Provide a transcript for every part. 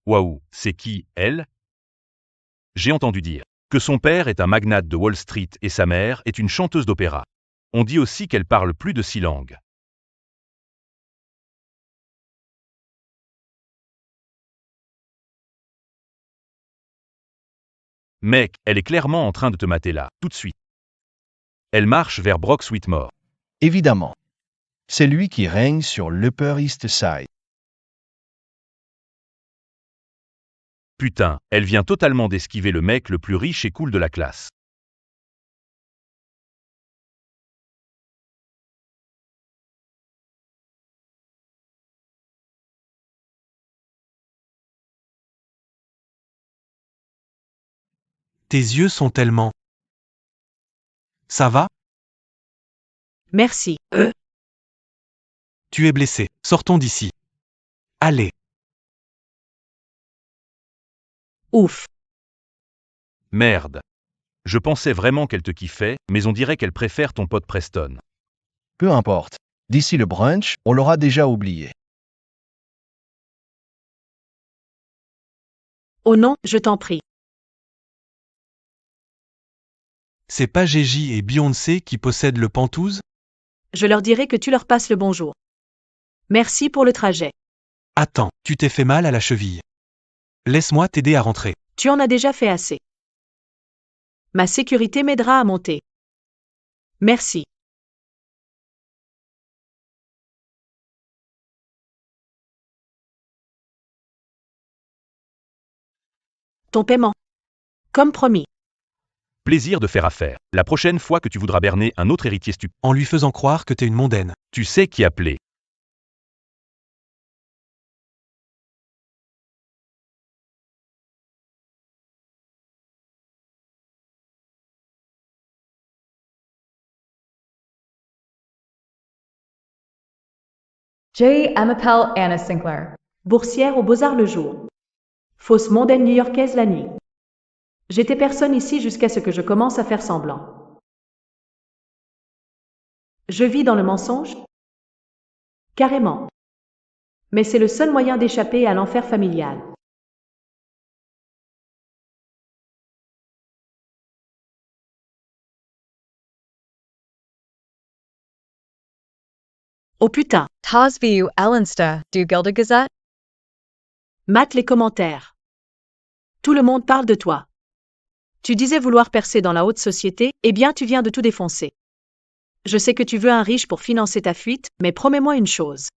Waouh, c'est qui, elle? J'ai entendu dire que son père est un magnate de Wall Street et sa mère est une chanteuse d'opéra. On dit aussi qu'elle parle plus de 6 langues. Mec, elle est clairement en train de te mater là, tout de suite. Elle marche vers Brock Whitmore. Évidemment. C'est lui qui règne sur l'Upper East Side. Putain, elle vient totalement d'esquiver le mec le plus riche et cool de la classe. Tes yeux sont tellement... Ça va? Merci. Tu es blessé. Sortons d'ici. Allez. Ouf. Merde. Je pensais vraiment qu'elle te kiffait, mais on dirait qu'elle préfère ton pote Preston. Peu importe. D'ici le brunch, on l'aura déjà oublié. Oh non, je t'en prie. C'est pas Gigi et Beyoncé qui possèdent le Pantouse? Je leur dirai que tu leur passes le bonjour. Merci pour le trajet. Attends, tu t'es fait mal à la cheville. Laisse-moi t'aider à rentrer. Tu en as déjà fait assez. Ma sécurité m'aidera à monter. Merci. Ton paiement. Comme promis. Plaisir de faire affaire. La prochaine fois que tu voudras berner un autre héritier stupide, En lui faisant croire que t'es une mondaine. tu sais qui appeler. J. Amapel Anna Sinclair. Boursière aux Beaux-Arts le jour. Fausse mondaine new-yorkaise la nuit. J'étais personne ici jusqu'à ce que je commence à faire semblant. Je vis dans le mensonge? Carrément. Mais c'est le seul moyen d'échapper à l'enfer familial. Oh putain, Tasviu Ellensta du Gildegazette. mate les commentaires. Tout le monde parle de toi. Tu disais vouloir percer dans la haute société, eh bien tu viens de tout défoncer. Je sais que tu veux un riche pour financer ta fuite, mais promets-moi une chose.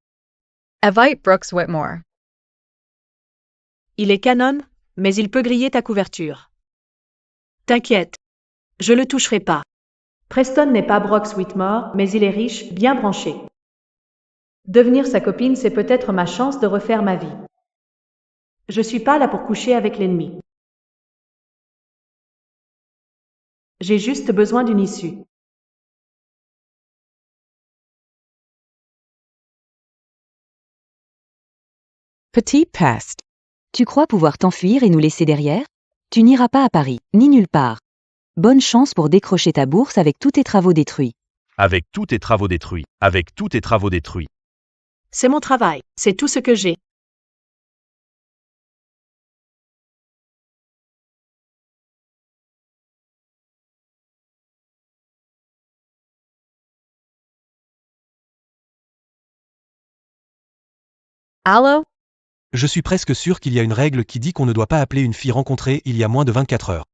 Evite Brooks Whitmore. Il est canon, mais il peut griller ta couverture. T'inquiète, je le toucherai pas. Preston n'est pas Brock Whitmore, mais il est riche, bien branché. Devenir sa copine, c'est peut-être ma chance de refaire ma vie. Je suis pas là pour coucher avec l'ennemi. J'ai juste besoin d'une issue. Petite peste. Tu crois pouvoir t'enfuir et nous laisser derrière? Tu n'iras pas à Paris, ni nulle part. Bonne chance pour décrocher ta bourse avec tous tes travaux détruits. Avec tous tes travaux détruits. Avec tous tes travaux détruits. C'est mon travail, c'est tout ce que j'ai. Allô? Je suis presque sûr qu'il y a une règle qui dit qu'on ne doit pas appeler une fille rencontrée il y a moins de 24 heures.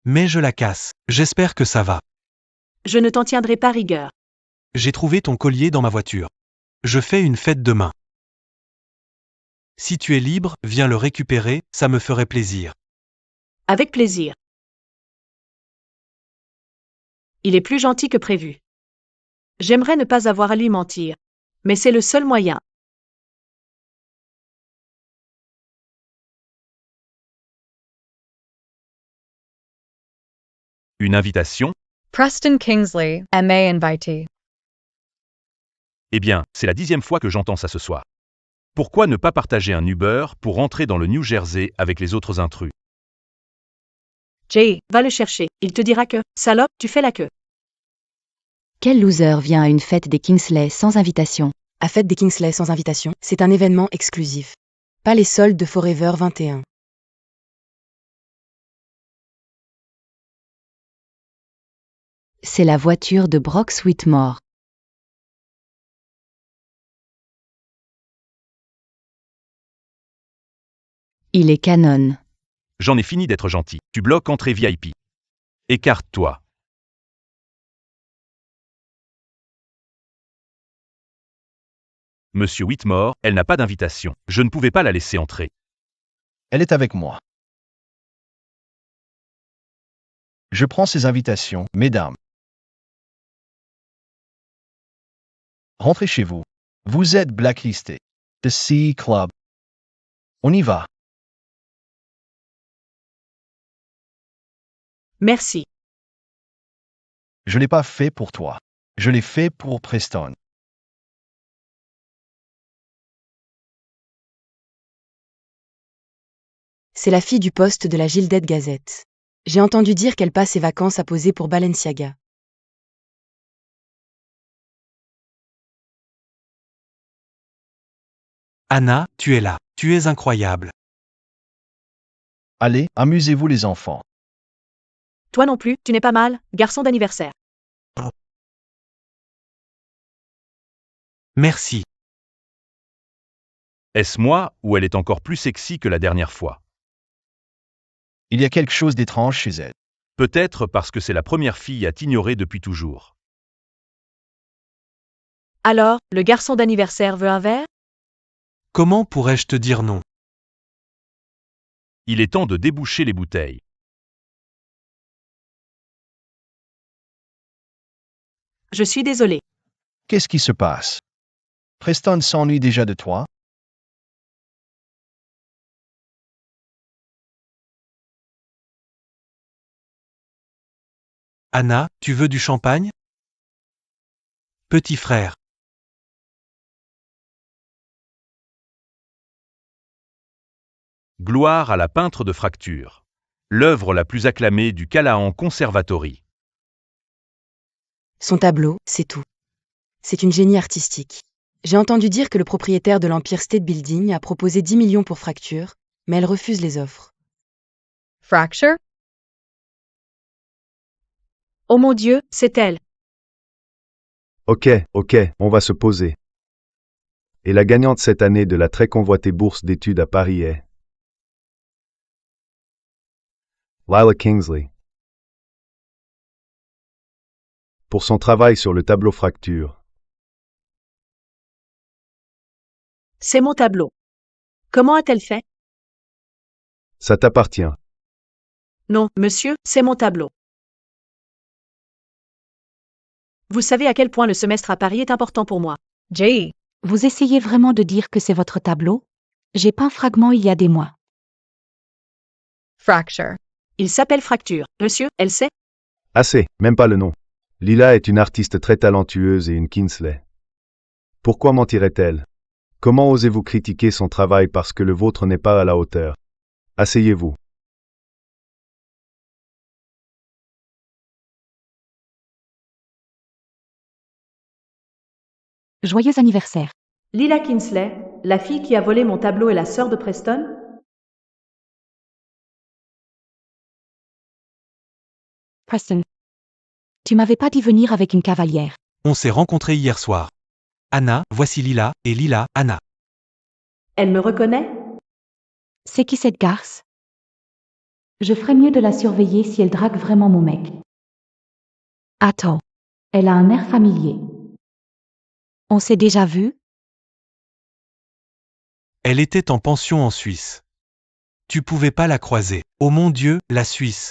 Mais je la casse. J'espère que ça va. Je ne t'en tiendrai pas rigueur. J'ai trouvé ton collier dans ma voiture. Je fais une fête demain. Si tu es libre, viens le récupérer, ça me ferait plaisir. Avec plaisir. Il est plus gentil que prévu. J'aimerais ne pas avoir à lui mentir. Mais c'est le seul moyen. Une invitation? Preston Kingsley, M.A. invitee. Eh bien, c'est la 10e fois que j'entends ça ce soir. Pourquoi ne pas partager un Uber pour rentrer dans le New Jersey avec les autres intrus? Jay, va le chercher. Il te dira que, salope, tu fais la queue. Quel loser vient à une fête des Kingsley sans invitation? À Fête des Kingsley sans invitation, c'est un événement exclusif. Pas les soldes de Forever 21. C'est la voiture de Brox Whitmore. Il est canon. J'en ai fini d'être gentil. Tu bloques entrée VIP. Écarte-toi. Monsieur Whitmore, elle n'a pas d'invitation. Je ne pouvais pas la laisser entrer. Elle est avec moi. Je prends ces invitations, mesdames. Rentrez chez vous. Vous êtes blacklisté. The Sea Club. On y va. Merci. Je ne l'ai pas fait pour toi. Je l'ai fait pour Preston. C'est la fille du poste de la Gilded Gazette. J'ai entendu dire qu'elle passe ses vacances à poser pour Balenciaga. Anna, tu es là. Tu es incroyable. Allez, amusez-vous les enfants. Toi non plus, tu n'es pas mal, garçon d'anniversaire. Merci. Est-ce moi ou elle est encore plus sexy que la dernière fois? Il y a quelque chose d'étrange chez elle. Peut-être parce que c'est la première fille à t'ignorer depuis toujours. Alors, le garçon d'anniversaire veut un verre? Comment pourrais-je te dire non? Il est temps de déboucher les bouteilles. Je suis désolé. Qu'est-ce qui se passe? Preston s'ennuie déjà de toi? Anna, tu veux du champagne? Petit frère. Gloire à la peintre de fracture. L'œuvre la plus acclamée du Callahan Conservatory. Son tableau, c'est tout. C'est une génie artistique. J'ai entendu dire que le propriétaire de l'Empire State Building a proposé 10 millions pour Fracture, mais elle refuse les offres. Fracture? Oh mon Dieu, c'est elle. Ok, on va se poser. Et la gagnante cette année de la très convoitée bourse d'études à Paris est Lila Kingsley. Pour son travail sur le tableau Fracture. C'est mon tableau. Comment a-t-elle fait? Ça t'appartient. Non, monsieur, c'est mon tableau. Vous savez à quel point le semestre à Paris est important pour moi. Jay. Vous essayez vraiment de dire que c'est votre tableau? J'ai peint un fragment il y a des mois. Fracture. Il s'appelle Fracture. Monsieur, elle sait? Assez, même pas le nom. Lila est une artiste très talentueuse et une Kingsley. Pourquoi mentirait-elle? Comment osez-vous critiquer son travail parce que le vôtre n'est pas à la hauteur? Asseyez-vous. Joyeux anniversaire. Lila Kingsley, la fille qui a volé mon tableau est la sœur de Preston? Preston. Tu m'avais pas dit venir avec une cavalière. On s'est rencontrés hier soir. Anna, voici Lila, et Lila, Anna. Elle me reconnaît? C'est qui cette garce? Je ferais mieux de la surveiller si elle drague vraiment mon mec. Attends. Elle a un air familier. On s'est déjà vu? Elle était en pension en Suisse. Tu pouvais pas la croiser. Oh mon Dieu, la Suisse.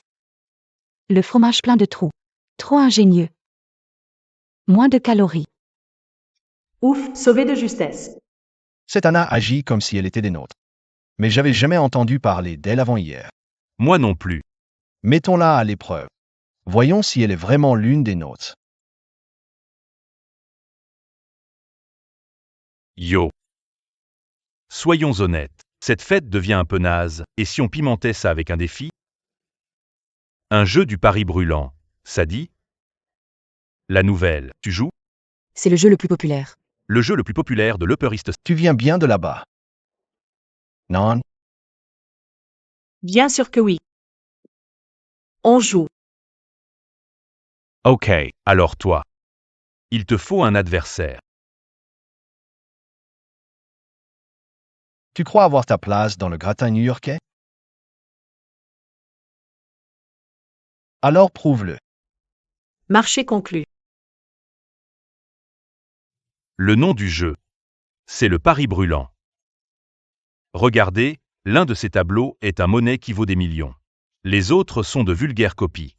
Le fromage plein de trous. Trop ingénieux. Moins de calories. Ouf, sauvé de justesse. Cette Anna agit comme si elle était des nôtres. Mais j'avais jamais entendu parler d'elle avant hier. Moi non plus. Mettons-la à l'épreuve. Voyons si elle est vraiment l'une des nôtres. Yo. Soyons honnêtes, cette fête devient un peu naze, et si on pimentait ça avec un défi? Un jeu du pari brûlant, ça dit? La nouvelle, tu joues? C'est le jeu le plus populaire. Le jeu le plus populaire de l'Upper East Side. Tu viens bien de là-bas. Non? Bien sûr que oui. On joue. Ok, alors toi. Il te faut un adversaire. Tu crois avoir ta place dans le gratin new-yorkais? Alors prouve-le. Marché conclu. Le nom du jeu. C'est le pari brûlant. Regardez, l'un de ces tableaux est un monnaie qui vaut des millions. Les autres sont de vulgaires copies.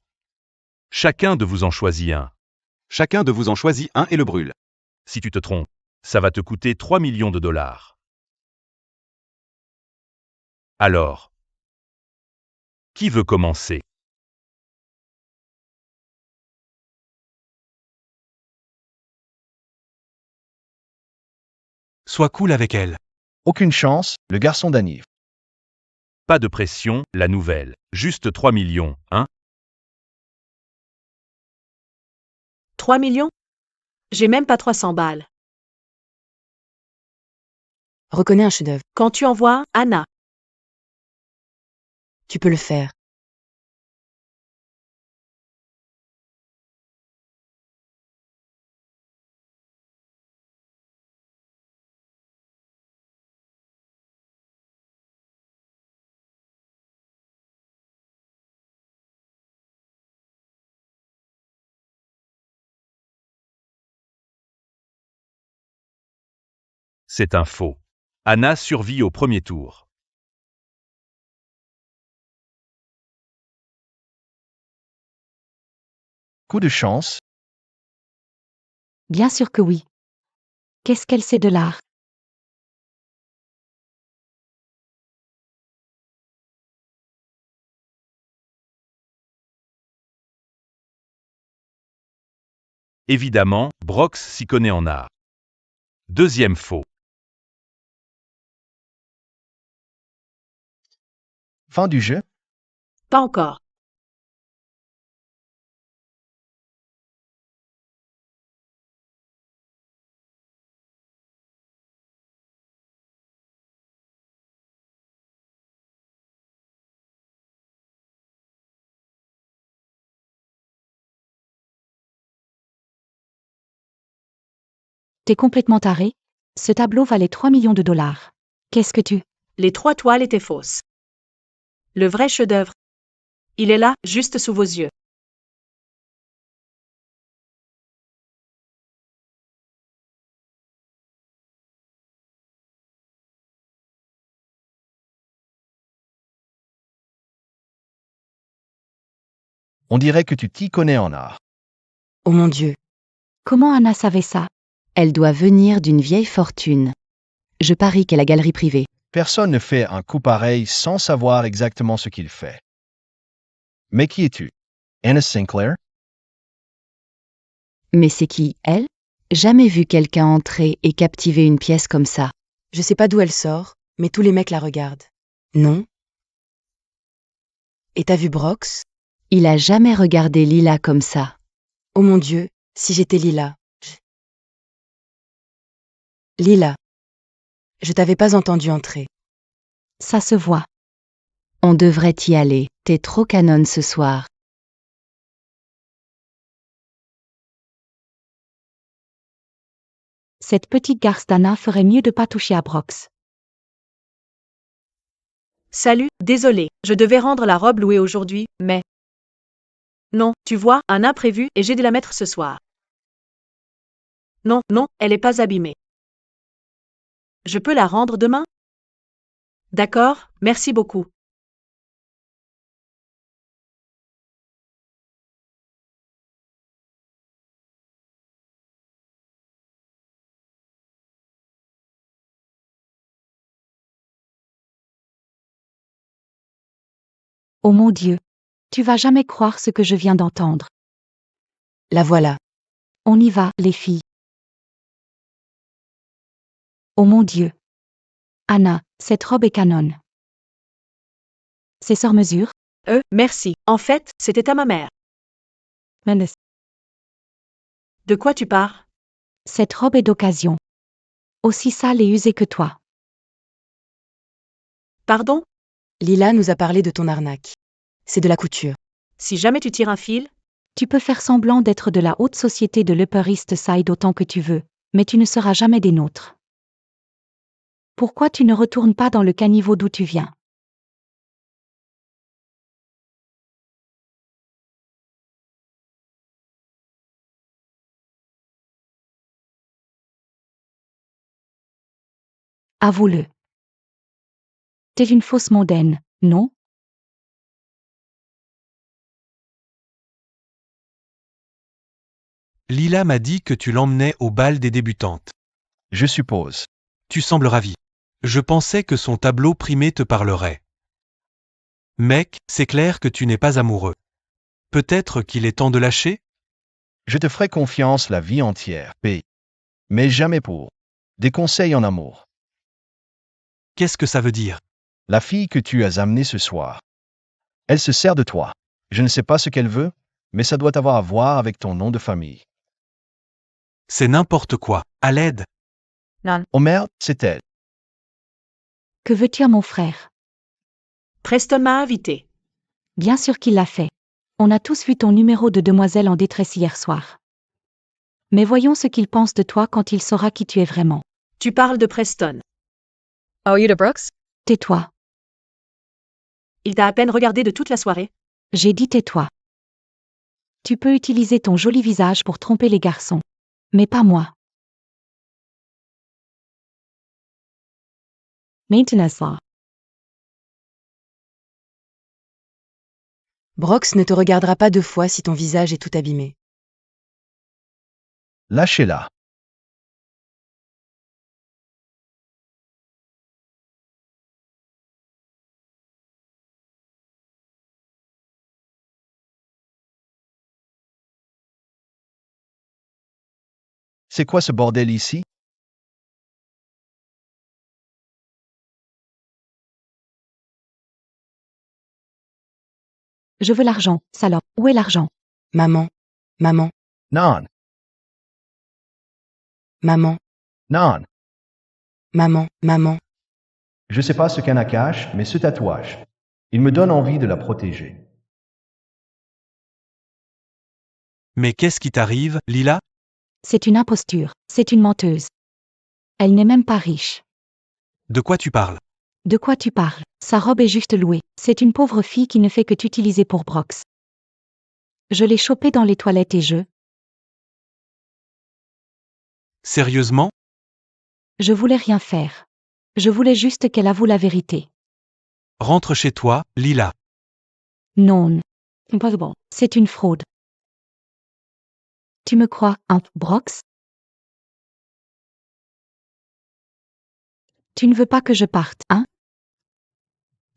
Chacun de vous en choisit un. Chacun de vous en choisit un et le brûle. Si tu te trompes, ça va te coûter 3 millions de dollars. Alors, qui veut commencer? Sois cool avec elle. Aucune chance, le garçon d'Aniv. Pas de pression, la nouvelle. Juste 3 millions, hein? 3 millions? J'ai même pas 300 balles. Reconnais un chef-d'œuvre. Quand tu envoies, Anna. Tu peux le faire. C'est un faux. Anna survit au premier tour. Coup de chance, Bien sûr que oui. Qu'est-ce qu'elle sait de l'art? Évidemment, Brox s'y connaît en art. Deuxième faux. fin du jeu, Pas encore. T'es complètement taré? Ce tableau valait 3 millions de dollars. Qu'est-ce que tu... Les 3 toiles étaient fausses. Le vrai chef-d'œuvre. Il est là, juste sous vos yeux. on dirait que tu t'y connais en art. Oh mon Dieu, Comment Anna savait ça? elle doit venir d'une vieille fortune. Je parie qu'elle a galerie privée. Personne ne fait un coup pareil sans savoir exactement ce qu'il fait. Mais qui es-tu? Anna Sinclair? Mais c'est qui, elle? Jamais vu quelqu'un entrer et captiver une pièce comme ça. Je sais pas d'où elle sort, mais tous les mecs la regardent. Non? Et t'as vu Brox? Il a jamais regardé Lila comme ça. Oh mon Dieu, si j'étais Lila. Lila. Je t'avais pas entendu entrer. Ça se voit. On devrait y aller, t'es trop canonne ce soir. Cette petite garce d'Anna ferait mieux de pas toucher à Brox. Salut, désolé, je devais rendre la robe louée aujourd'hui, mais... Non, tu vois, un imprévu et j'ai dû la mettre ce soir. Non, non, elle est pas abîmée. Je peux la rendre demain? D'accord, merci beaucoup. Oh mon Dieu. Tu vas jamais croire ce que je viens d'entendre. La voilà. On y va, les filles. Oh mon Dieu. Anna, cette robe est canon. C'est sur mesure? Merci. En fait, c'était à ma mère. Mais De quoi tu parles? cette robe est d'occasion. Aussi sale et usée que toi. Pardon? Lila nous a parlé de ton arnaque. C'est de la couture. Si jamais tu tires un fil? Tu peux faire semblant d'être de la haute société de l'Upper East Side autant que tu veux, mais tu ne seras jamais des nôtres. Pourquoi tu ne retournes pas dans le caniveau d'où tu viens? Avoue-le. T'es une fausse mondaine, non? Lila m'a dit que tu l'emmenais au bal des débutantes. Je suppose. Tu sembles ravi. Je pensais que son tableau primé te parlerait. Mec, c'est clair que tu n'es pas amoureux. Peut-être qu'il est temps de lâcher? Je te ferai confiance la vie entière, P. Mais jamais pour des conseils en amour. Qu'est-ce que ça veut dire? La fille que tu as amenée ce soir. Elle se sert de toi. Je ne sais pas ce qu'elle veut, mais ça doit avoir à voir avec ton nom de famille. C'est n'importe quoi. À l'aide. Oh merde, c'est elle. Que veux-tu à mon frère? Preston m'a invité. Bien sûr qu'il l'a fait. On a tous vu ton numéro de demoiselle en détresse hier soir. Mais voyons ce qu'il pense de toi quand il saura qui tu es vraiment. Tu parles de Preston. Oh, you to Brooks? Tais-toi. Il t'a à peine regardé de toute la soirée. J'ai dit tais-toi. Tu peux utiliser ton joli visage pour tromper les garçons. Mais pas moi. Maintenance law. Brox ne te regardera pas 2 fois si ton visage est tout abîmé. Lâchez-la. C'est quoi ce bordel ici? Je veux l'argent, salope. Où est l'argent? Maman, maman, Non, maman, non. maman, maman. Je sais pas ce qu'Anna cache, mais ce tatouage. Il me donne envie de la protéger. Mais qu'est-ce qui t'arrive, Lila? C'est une imposture. C'est une menteuse. Elle n'est même pas riche. De quoi tu parles? De quoi tu parles? Sa robe est juste louée. C'est une pauvre fille qui ne fait que t'utiliser pour Brox. Je l'ai chopée dans les toilettes et Sérieusement? je voulais rien faire. Je voulais juste qu'elle avoue la vérité. Rentre chez toi, Lila. Non. Impossible. C'est une fraude. Tu me crois, hein, Brox? Tu ne veux pas que je parte, hein?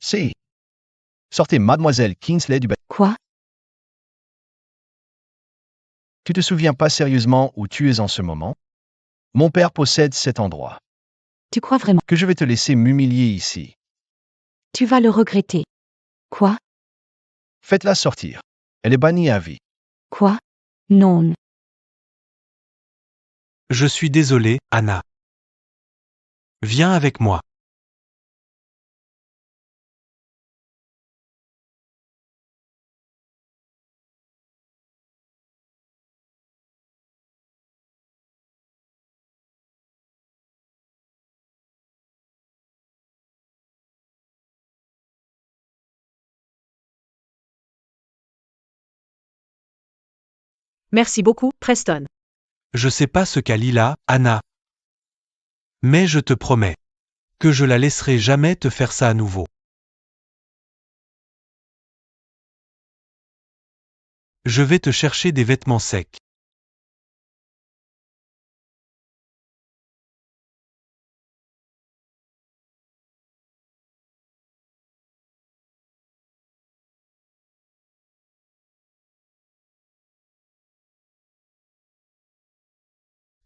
Si. Sortez Mademoiselle Kingsley du Quoi? Tu te souviens pas sérieusement où tu es en ce moment? Mon père possède cet endroit. Tu crois vraiment Que je vais te laisser m'humilier ici. tu vas le regretter? Quoi? Faites-la sortir. Elle est bannie à vie. Quoi? Non. Je suis désolé, Anna. Viens avec moi. Merci beaucoup, Preston. Je sais pas ce qu'a Lila, Anna. Mais je te promets que je la laisserai jamais te faire ça à nouveau. Je vais te chercher des vêtements secs.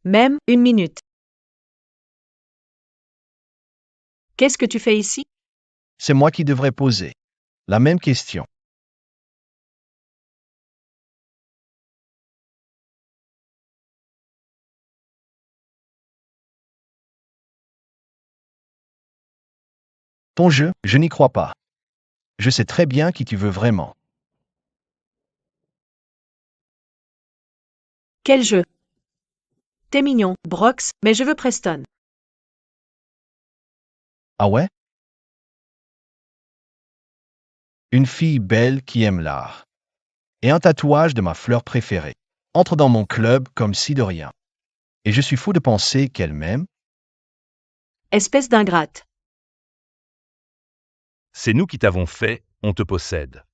Même 1 minute. Qu'est-ce que tu fais ici? C'est moi qui devrais poser la même question. Ton jeu, je n'y crois pas. Je sais très bien qui tu veux vraiment. Quel jeu! T'es mignon, Brox, mais je veux Preston. Ah ouais? Une fille belle qui aime l'art. Et un tatouage de ma fleur préférée. Entre dans mon club comme si de rien. Et je suis fou de penser qu'elle m'aime. Espèce d'ingrate. C'est nous qui t'avons fait, on te possède.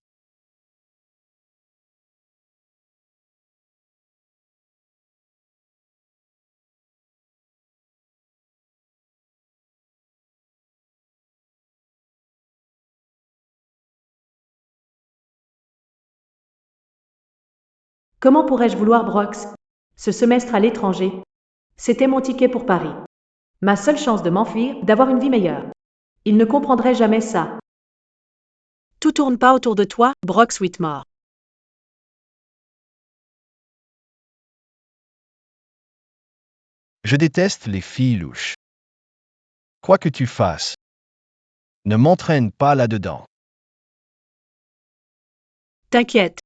Comment pourrais-je vouloir Brox? Ce semestre à l'étranger. C'était mon ticket pour Paris. Ma seule chance de m'enfuir, d'avoir une vie meilleure. Il ne comprendrait jamais ça. Tout tourne pas autour de toi, Brox Whitmore. Je déteste les filles louches. Quoi que tu fasses, ne m'entraîne pas là-dedans. T'inquiète.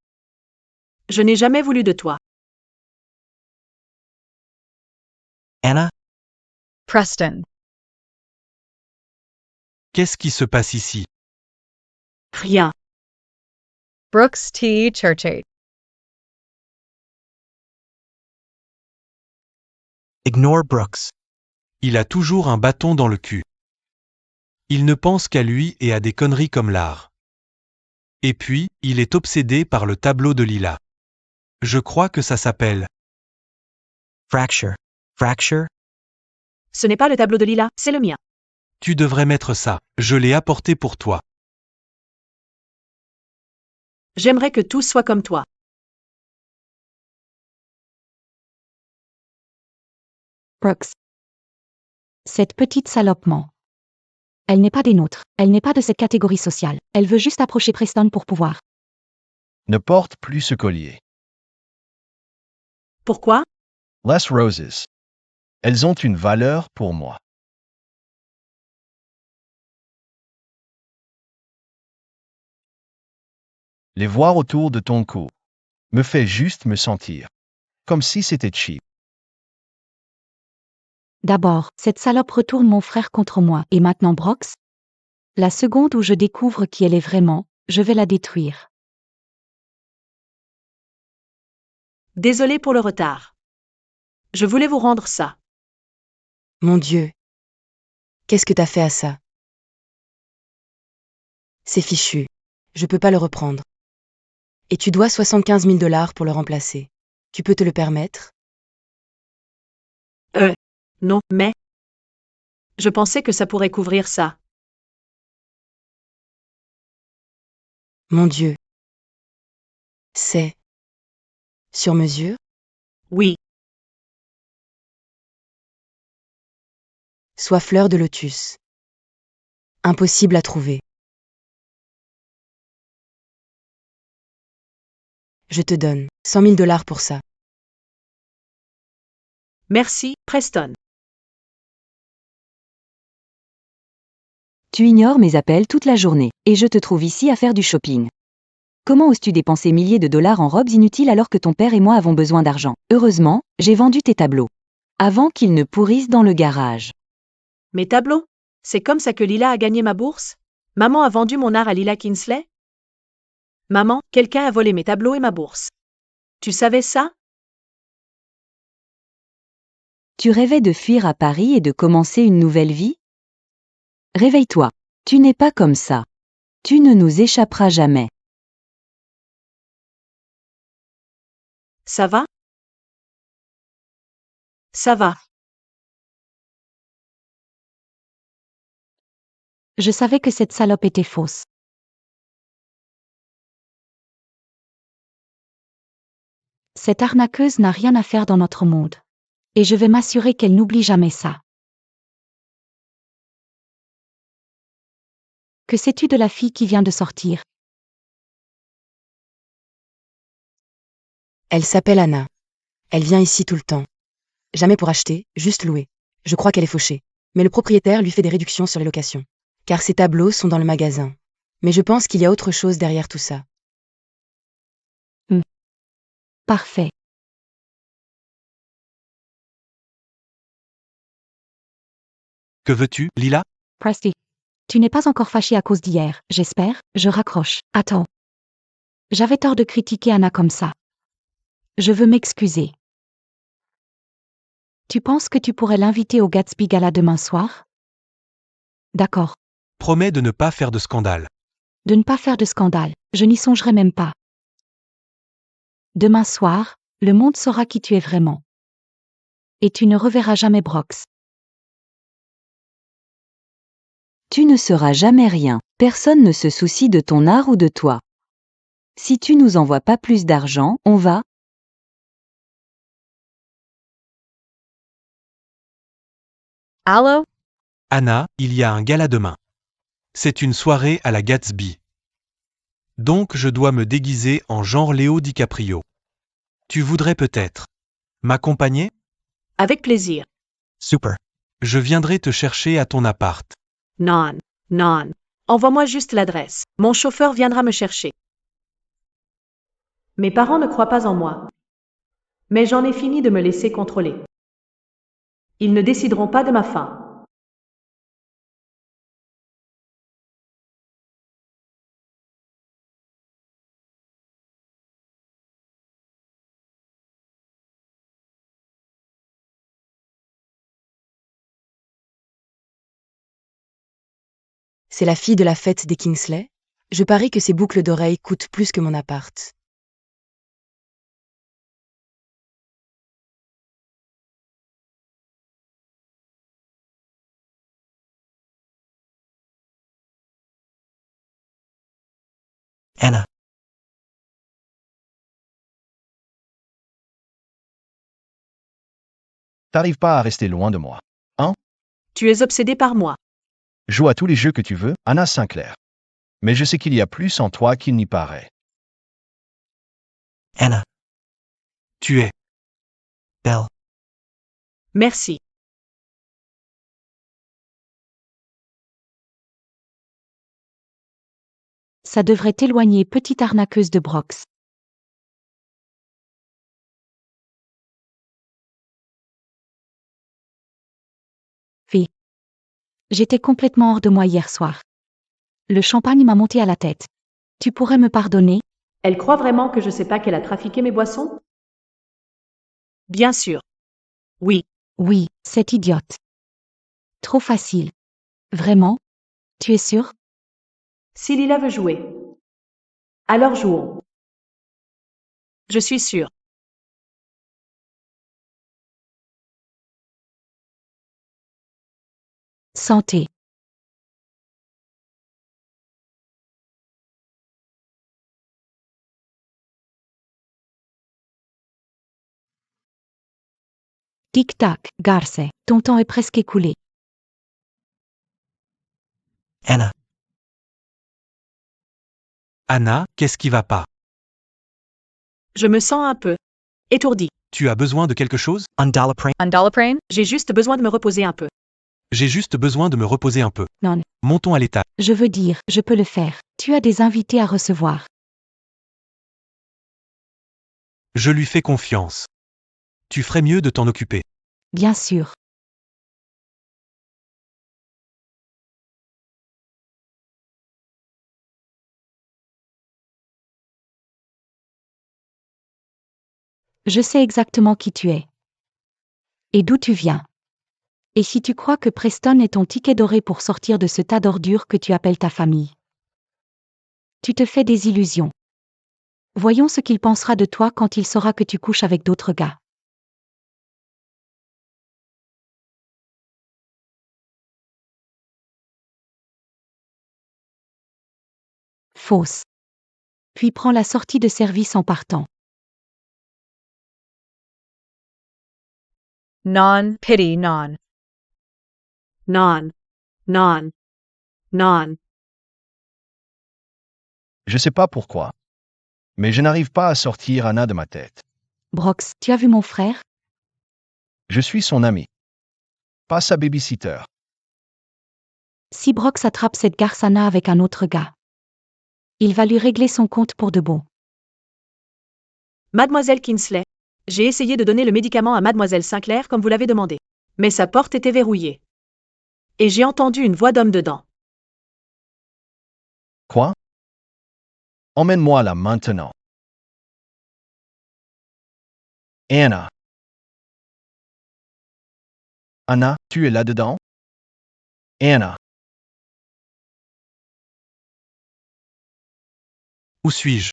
Je n'ai jamais voulu de toi. Anna, Preston. qu'est-ce qui se passe ici? Rien. Brooks T. Churchate. Ignore Brooks. Il a toujours un bâton dans le cul. Il ne pense qu'à lui et à des conneries comme l'art. Et puis, il est obsédé par le tableau de Lila. Je crois que ça s'appelle Fracture. Fracture? Ce n'est pas le tableau de Lila, c'est le mien. Tu devrais mettre ça. Je l'ai apporté pour toi. J'aimerais que tout soit comme toi. Brooks. Cette petite salope ment. Elle n'est pas des nôtres. Elle n'est pas de cette catégorie sociale. Elle veut juste approcher Preston pour pouvoir. Ne porte plus ce collier. Pourquoi? Les roses. Elles ont une valeur pour moi. Les voir autour de ton cou me fait juste me sentir comme si c'était cheap. D'abord, cette salope retourne mon frère contre moi. Et maintenant Brox? La seconde où je découvre qui elle est vraiment, je vais la détruire. Désolé pour le retard. Je voulais vous rendre ça. Mon Dieu. Qu'est-ce que t'as fait à ça? C'est fichu. Je peux pas le reprendre. Et tu dois 75 000 $ pour le remplacer. Tu peux te le permettre? Non, mais... Je pensais que ça pourrait couvrir ça. Mon Dieu. C'est... sur mesure? Oui. Soit fleur de lotus. Impossible à trouver. Je te donne 100 000 $ pour ça. Merci, Preston. Tu ignores mes appels toute la journée, et je te trouve ici à faire du shopping. Comment oses-tu dépenser milliers de dollars en robes inutiles alors que ton père et moi avons besoin d'argent? Heureusement, j'ai vendu tes tableaux. Avant qu'ils ne pourrissent dans le garage. Mes tableaux? C'est comme ça que Lila a gagné ma bourse? Maman a vendu mon art à Lila Kinsley? Maman, quelqu'un a volé mes tableaux et ma bourse. Tu savais ça? Tu rêvais de fuir à Paris et de commencer une nouvelle vie? Réveille-toi. Tu n'es pas comme ça. Tu ne nous échapperas jamais. Ça va? Ça va. Je savais que cette salope était fausse. Cette arnaqueuse n'a rien à faire dans notre monde. Et je vais m'assurer qu'elle n'oublie jamais ça. Que sais-tu de la fille qui vient de sortir? Elle s'appelle Anna. Elle vient ici tout le temps. Jamais pour acheter, juste louer. Je crois qu'elle est fauchée. Mais le propriétaire lui fait des réductions sur les locations. Car ses tableaux sont dans le magasin. Mais je pense qu'il y a autre chose derrière tout ça. Parfait. Que veux-tu, Lila? Presty. Tu n'es pas encore fâché à cause d'hier, j'espère? Je raccroche. Attends. J'avais tort de critiquer Anna comme ça. Je veux m'excuser. Tu penses que tu pourrais l'inviter au Gatsby Gala demain soir? D'accord. Promets de ne pas faire de scandale. De ne pas faire de scandale, je n'y songerai même pas. Demain soir, le monde saura qui tu es vraiment. Et tu ne reverras jamais Brox. Tu ne seras jamais rien. Personne ne se soucie de ton art ou de toi. Si tu nous envoies pas plus d'argent, on va. Allo? Anna, il y a un gala demain. C'est une soirée à la Gatsby. Donc je dois me déguiser en genre Léo DiCaprio. Tu voudrais peut-être m'accompagner? Avec plaisir. Super. Je viendrai te chercher à ton appart. Non, non. Envoie-moi juste l'adresse. Mon chauffeur viendra me chercher. Mes parents ne croient pas en moi. Mais j'en ai fini de me laisser contrôler. Ils ne décideront pas de ma fin. C'est la fille de la fête des Kingsley? Je parie que ces boucles d'oreilles coûtent plus que mon appart. Anna. T'arrives pas à rester loin de moi. Tu es obsédé par moi. Joue à tous les jeux que tu veux, Anna Sinclair. Mais je sais qu'il y a plus en toi qu'il n'y paraît. Anna. Tu es Belle. Merci. Ça devrait t'éloigner, petite arnaqueuse de Brox. Fille. J'étais complètement hors de moi hier soir. Le champagne m'a monté à la tête. Tu pourrais me pardonner? Elle croit vraiment que je sais pas qu'elle a trafiqué mes boissons? Bien sûr. Oui. Oui, cette idiote. Trop facile. Vraiment? Tu es sûr? Si Lila veut jouer. Alors jouons. Je suis sûre. Santé. Tic-tac, garce, ton temps est presque écoulé. Anna. Anna, qu'est-ce qui va pas? Je me sens un peu étourdie. Tu as besoin de quelque chose? Undolaprane? J'ai juste besoin de me reposer un peu. J'ai juste besoin de me reposer un peu. Non. Montons à l'étage. Je veux dire, je peux le faire. Tu as des invités à recevoir. Je lui fais confiance. Tu ferais mieux de t'en occuper. Bien sûr. Je sais exactement qui tu es. Et d'où tu viens. Et si tu crois que Preston est ton ticket doré pour sortir de ce tas d'ordures que tu appelles ta famille, tu te fais des illusions. Voyons ce qu'il pensera de toi quand il saura que tu couches avec d'autres gars. Fausse. Puis prends la sortie de service en partant. Non, pity, non. Non. Non. Non. Je sais pas pourquoi. Mais je n'arrive pas à sortir Anna de ma tête. Brox, tu as vu mon frère? Je suis son ami. Pas sa babysitter. Si Brox attrape cette garçana avec un autre gars, il va lui régler son compte pour de bon. Mademoiselle Kingsley, j'ai essayé de donner le médicament à Mademoiselle Sinclair comme vous l'avez demandé. Mais sa porte était verrouillée. Et j'ai entendu une voix d'homme dedans. Quoi? Emmène-moi là maintenant. Anna. Anna, tu es là-dedans? Anna. Où suis-je?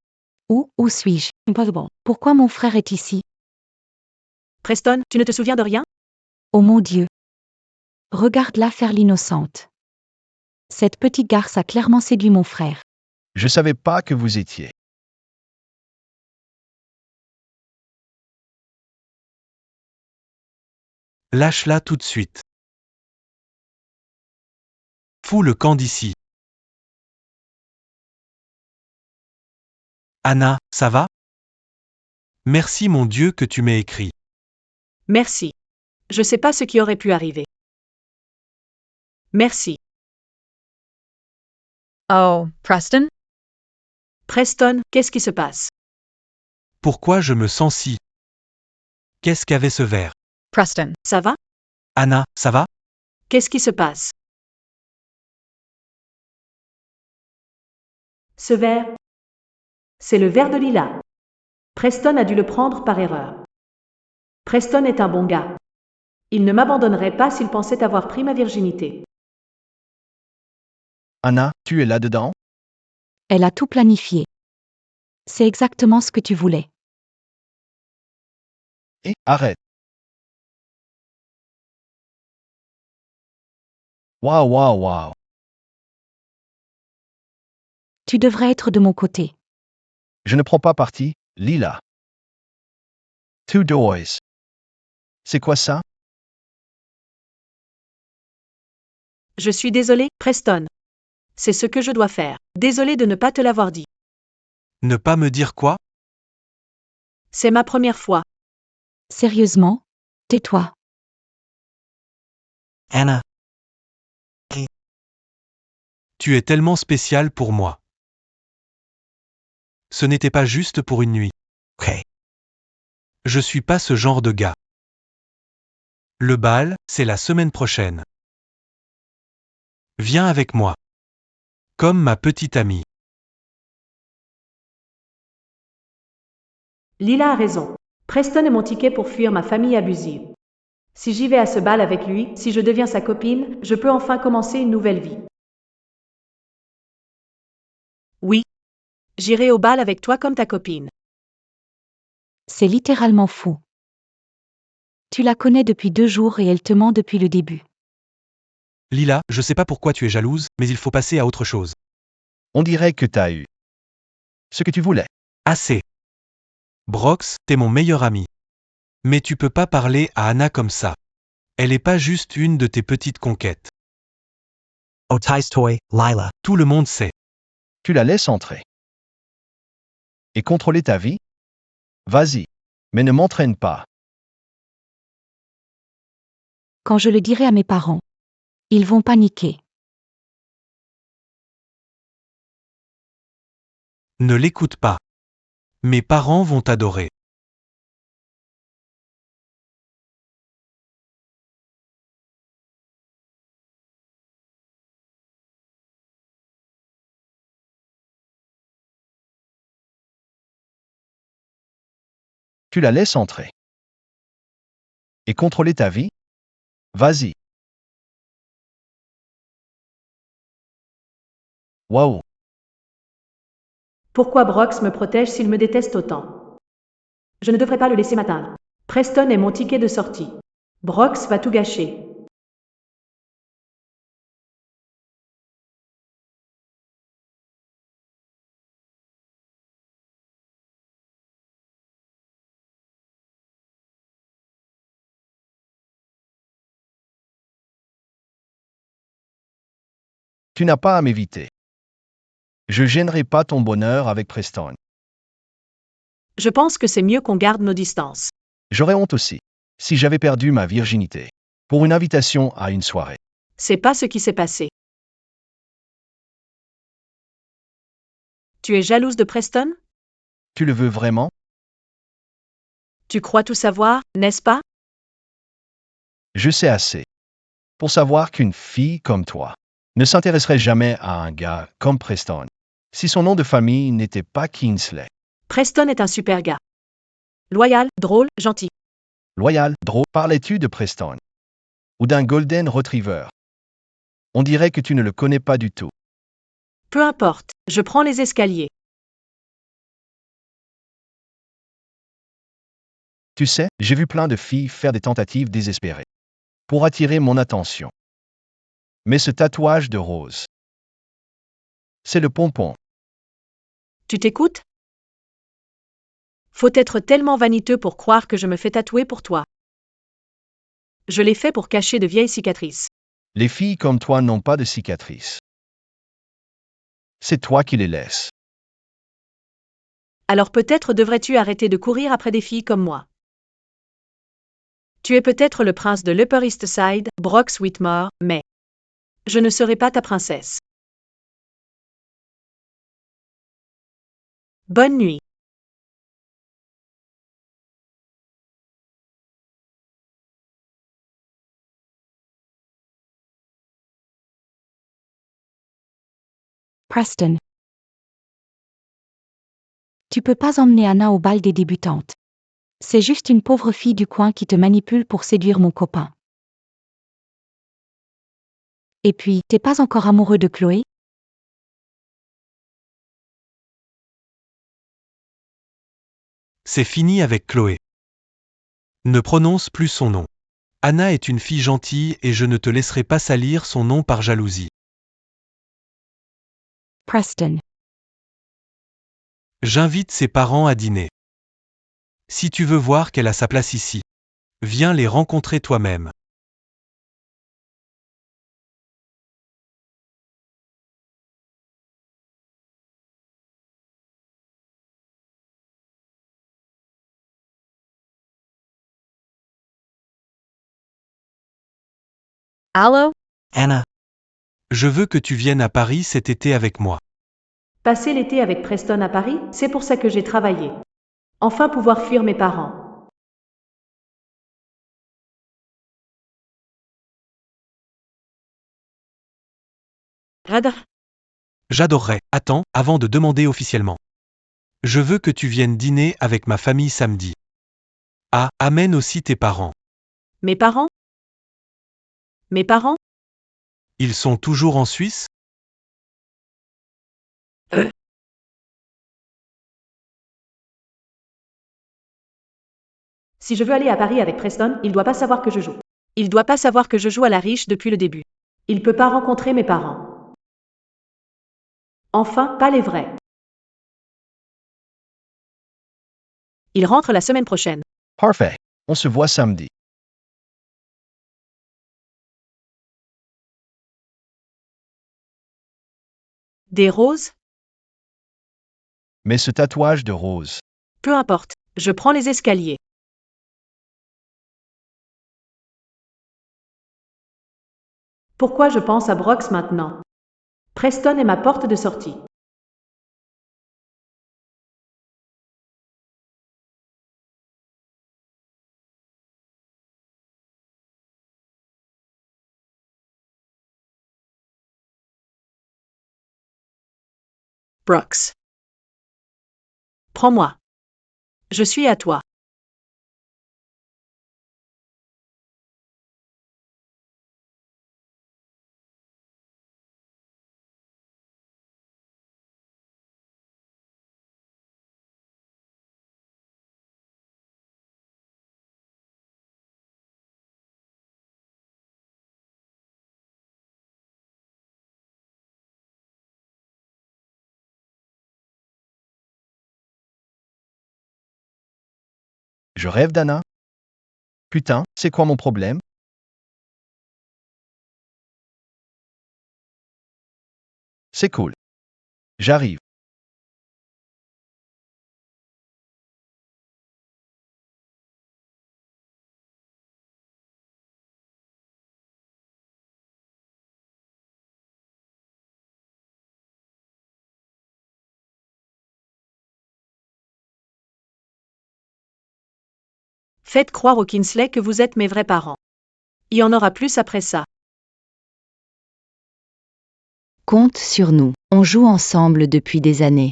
Où suis-je? Impossible. Pourquoi mon frère est ici? Preston, tu ne te souviens de rien? Oh mon Dieu. Regarde-la faire l'innocente. Cette petite garce a clairement séduit mon frère. Je savais pas que vous étiez. Lâche-la tout de suite. Fous le camp d'ici. Anna, ça va? Merci mon Dieu que tu m'aies écrit. Merci. Je sais pas ce qui aurait pu arriver. Merci. Oh, Preston? Preston, qu'est-ce qui se passe? Pourquoi je me sens si? Qu'est-ce qu'avait ce verre? Preston. Ça va? Anna, ça va? Qu'est-ce qui se passe? Ce verre? C'est le verre de Lila. Preston a dû le prendre par erreur. Preston est un bon gars. Il ne m'abandonnerait pas s'il pensait avoir pris ma virginité. Anna, tu es là-dedans? Elle a tout planifié. C'est exactement ce que tu voulais. Et arrête. Waouh. Tu devrais être de mon côté. Je ne prends pas parti, Lila. Two doors. C'est quoi ça? Je suis désolé, Preston. C'est ce que je dois faire. Désolé de ne pas te l'avoir dit. Ne pas me dire quoi? C'est ma première fois. Sérieusement? Tais-toi. Anna. Tu es tellement spécial pour moi. Ce n'était pas juste pour une nuit. Je suis pas ce genre de gars. Le bal, c'est la semaine prochaine. Viens avec moi. Comme ma petite amie. Lila a raison. Preston est mon ticket pour fuir ma famille abusive. Si j'y vais à ce bal avec lui, si je deviens sa copine, je peux enfin commencer une nouvelle vie. Oui. J'irai au bal avec toi comme ta copine. C'est littéralement fou. Tu la connais depuis 2 jours et elle te ment depuis le début. Lila, je sais pas pourquoi tu es jalouse, mais il faut passer à autre chose. On dirait que t'as eu ce que tu voulais. Assez. Brox, t'es mon meilleur ami. Mais tu peux pas parler à Anna comme ça. Elle est pas juste une de tes petites conquêtes. Otai's toy, Lila. Tout le monde sait. Tu la laisses entrer. Et contrôler ta vie? Vas-y. Mais ne m'entraîne pas. Quand je le dirai à mes parents, ils vont paniquer. Ne l'écoute pas. Mes parents vont t'adorer. Tu la laisses entrer. Et contrôler ta vie? Vas-y. Waouh. Pourquoi Brox me protège s'il me déteste autant? Je ne devrais pas le laisser m'atteindre. Preston est mon ticket de sortie. Brox va tout gâcher. Tu n'as pas à m'éviter. Je gênerai pas ton bonheur avec Preston. Je pense que c'est mieux qu'on garde nos distances. J'aurais honte aussi, si j'avais perdu ma virginité, pour une invitation à une soirée. C'est pas ce qui s'est passé. Tu es jalouse de Preston? Tu le veux vraiment? Tu crois tout savoir, n'est-ce pas? Je sais assez. pour savoir qu'une fille comme toi ne s'intéresserait jamais à un gars comme Preston, si son nom de famille n'était pas Kingsley. Preston est un super gars. Loyal, drôle, gentil. Loyal, drôle, parlais-tu de Preston? Ou d'un Golden Retriever? On dirait que tu ne le connais pas du tout. Peu importe, je prends les escaliers. Tu sais, j'ai vu plein de filles faire des tentatives désespérées pour attirer mon attention. Mais ce tatouage de rose, c'est le pompon. Tu t'écoutes? Faut être tellement vaniteux pour croire que je me fais tatouer pour toi. Je l'ai fait pour cacher de vieilles cicatrices. Les filles comme toi n'ont pas de cicatrices. C'est toi qui les laisses. Alors peut-être devrais-tu arrêter de courir après des filles comme moi. Tu es peut-être le prince de l'Upper East Side, Brox Whitmore, mais je ne serai pas ta princesse. Bonne nuit. Preston. Tu peux pas emmener Anna au bal des débutantes. C'est juste une pauvre fille du coin qui te manipule pour séduire mon copain. Et puis, t'es pas encore amoureux de Chloé? C'est fini avec Chloé. Ne prononce plus son nom. Anna est une fille gentille et je ne te laisserai pas salir son nom par jalousie. Preston. J'invite ses parents à dîner. Si tu veux voir qu'elle a sa place ici, viens les rencontrer toi-même. Allô? Anna, Je veux que tu viennes à Paris cet été avec moi. Passer l'été avec Preston à Paris, c'est pour ça que j'ai travaillé. Enfin pouvoir fuir mes parents. Radar. J'adorerais. Attends, avant de demander officiellement. Je veux que tu viennes dîner avec ma famille samedi. Ah, amène aussi tes parents. Mes parents? Mes parents? Ils sont toujours en Suisse? Si je veux aller à Paris avec Preston, il doit pas savoir que je joue. Il doit pas savoir que je joue à la riche depuis le début. Il peut pas rencontrer mes parents. Enfin, pas les vrais. Il rentre la semaine prochaine. Parfait. On se voit samedi. Des roses? Mais ce tatouage de rose, Peu importe. Je prends les escaliers. Pourquoi je pense à Brox maintenant? Preston est ma porte de sortie. Brox. Prends-moi. Je suis à toi. je rêve d'Anna? Putain, c'est quoi mon problème? C'est cool. J'arrive. Faites croire aux Kingsley que vous êtes mes vrais parents. Il y en aura plus après ça. Compte sur nous. On joue ensemble depuis des années.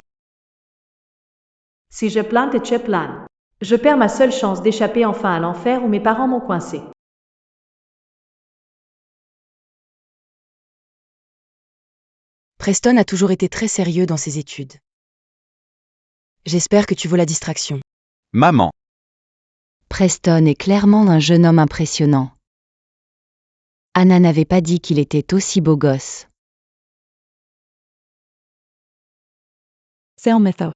Si je plane et tu planes. Je perds ma seule chance d'échapper enfin à l'enfer où mes parents m'ont coincé. Preston a toujours été très sérieux dans ses études. J'espère que tu vaux la distraction. Maman. Preston est clairement un jeune homme impressionnant. Anna n'avait pas dit qu'il était aussi beau gosse. C'est un mytho.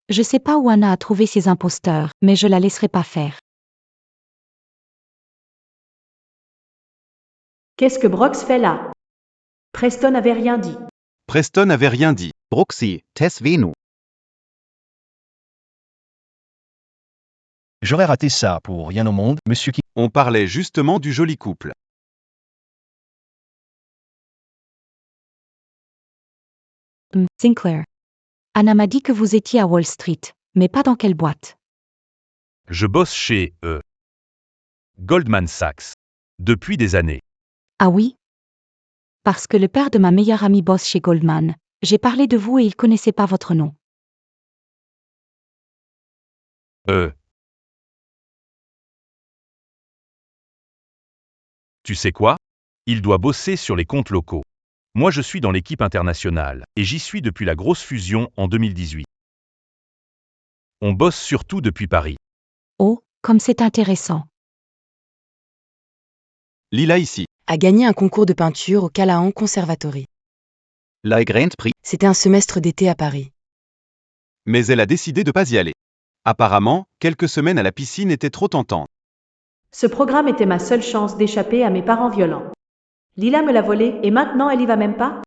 Je sais pas où Anna a trouvé ces imposteurs, mais je la laisserai pas faire. Qu'est-ce que Brox fait là? Preston n'avait rien dit. Preston n'avait rien dit. Bruxy, Tess Venu. J'aurais raté ça pour rien au monde, monsieur qui... On parlait justement du joli couple. Sinclair. Anna m'a dit que vous étiez à Wall Street, mais pas dans quelle boîte. Je bosse chez Goldman Sachs. Depuis des années. Ah oui? Parce que le père de ma meilleure amie bosse chez Goldman. J'ai parlé de vous et il connaissait pas votre nom. Tu sais quoi? Il doit bosser sur les comptes locaux. Moi je suis dans l'équipe internationale, et j'y suis depuis la grosse fusion en 2018. On bosse surtout depuis Paris. Oh, comme c'est intéressant. Lila ici. A gagné un concours de peinture au Callahan Conservatory. La Grand Prix. C'était un semestre d'été à Paris. Mais elle a décidé de pas y aller. Apparemment, quelques semaines à la piscine étaient trop tentantes. Ce programme était ma seule chance d'échapper à mes parents violents. Lila me l'a volé et maintenant elle y va même pas?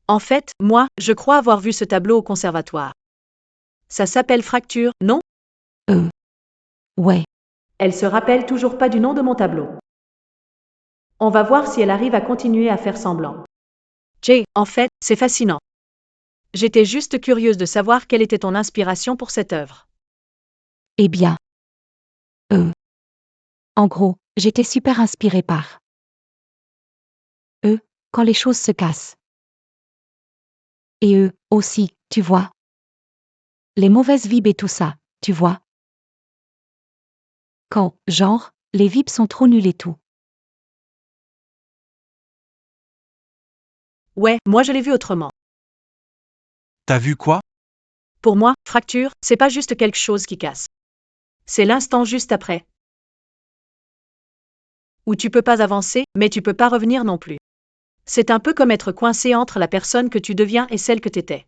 En fait, moi, je crois avoir vu ce tableau au conservatoire. Ça s'appelle Fracture, non? Ouais. Elle se rappelle toujours pas du nom de mon tableau. On va voir si elle arrive à continuer à faire semblant. Jay, en fait, c'est fascinant. J'étais juste curieuse de savoir quelle était ton inspiration pour cette œuvre. Eh bien. En gros, j'étais super inspirée par. Quand les choses se cassent. Et aussi, tu vois. Les mauvaises vibes et tout ça, tu vois. Quand, genre, les vibes sont trop nulles et tout. Ouais, moi je l'ai vu autrement. T'as vu quoi? Pour moi, fracture, c'est pas juste quelque chose qui casse. C'est l'instant juste après. Où tu peux pas avancer, mais tu peux pas revenir non plus. C'est un peu comme être coincé entre la personne que tu deviens et celle que t'étais.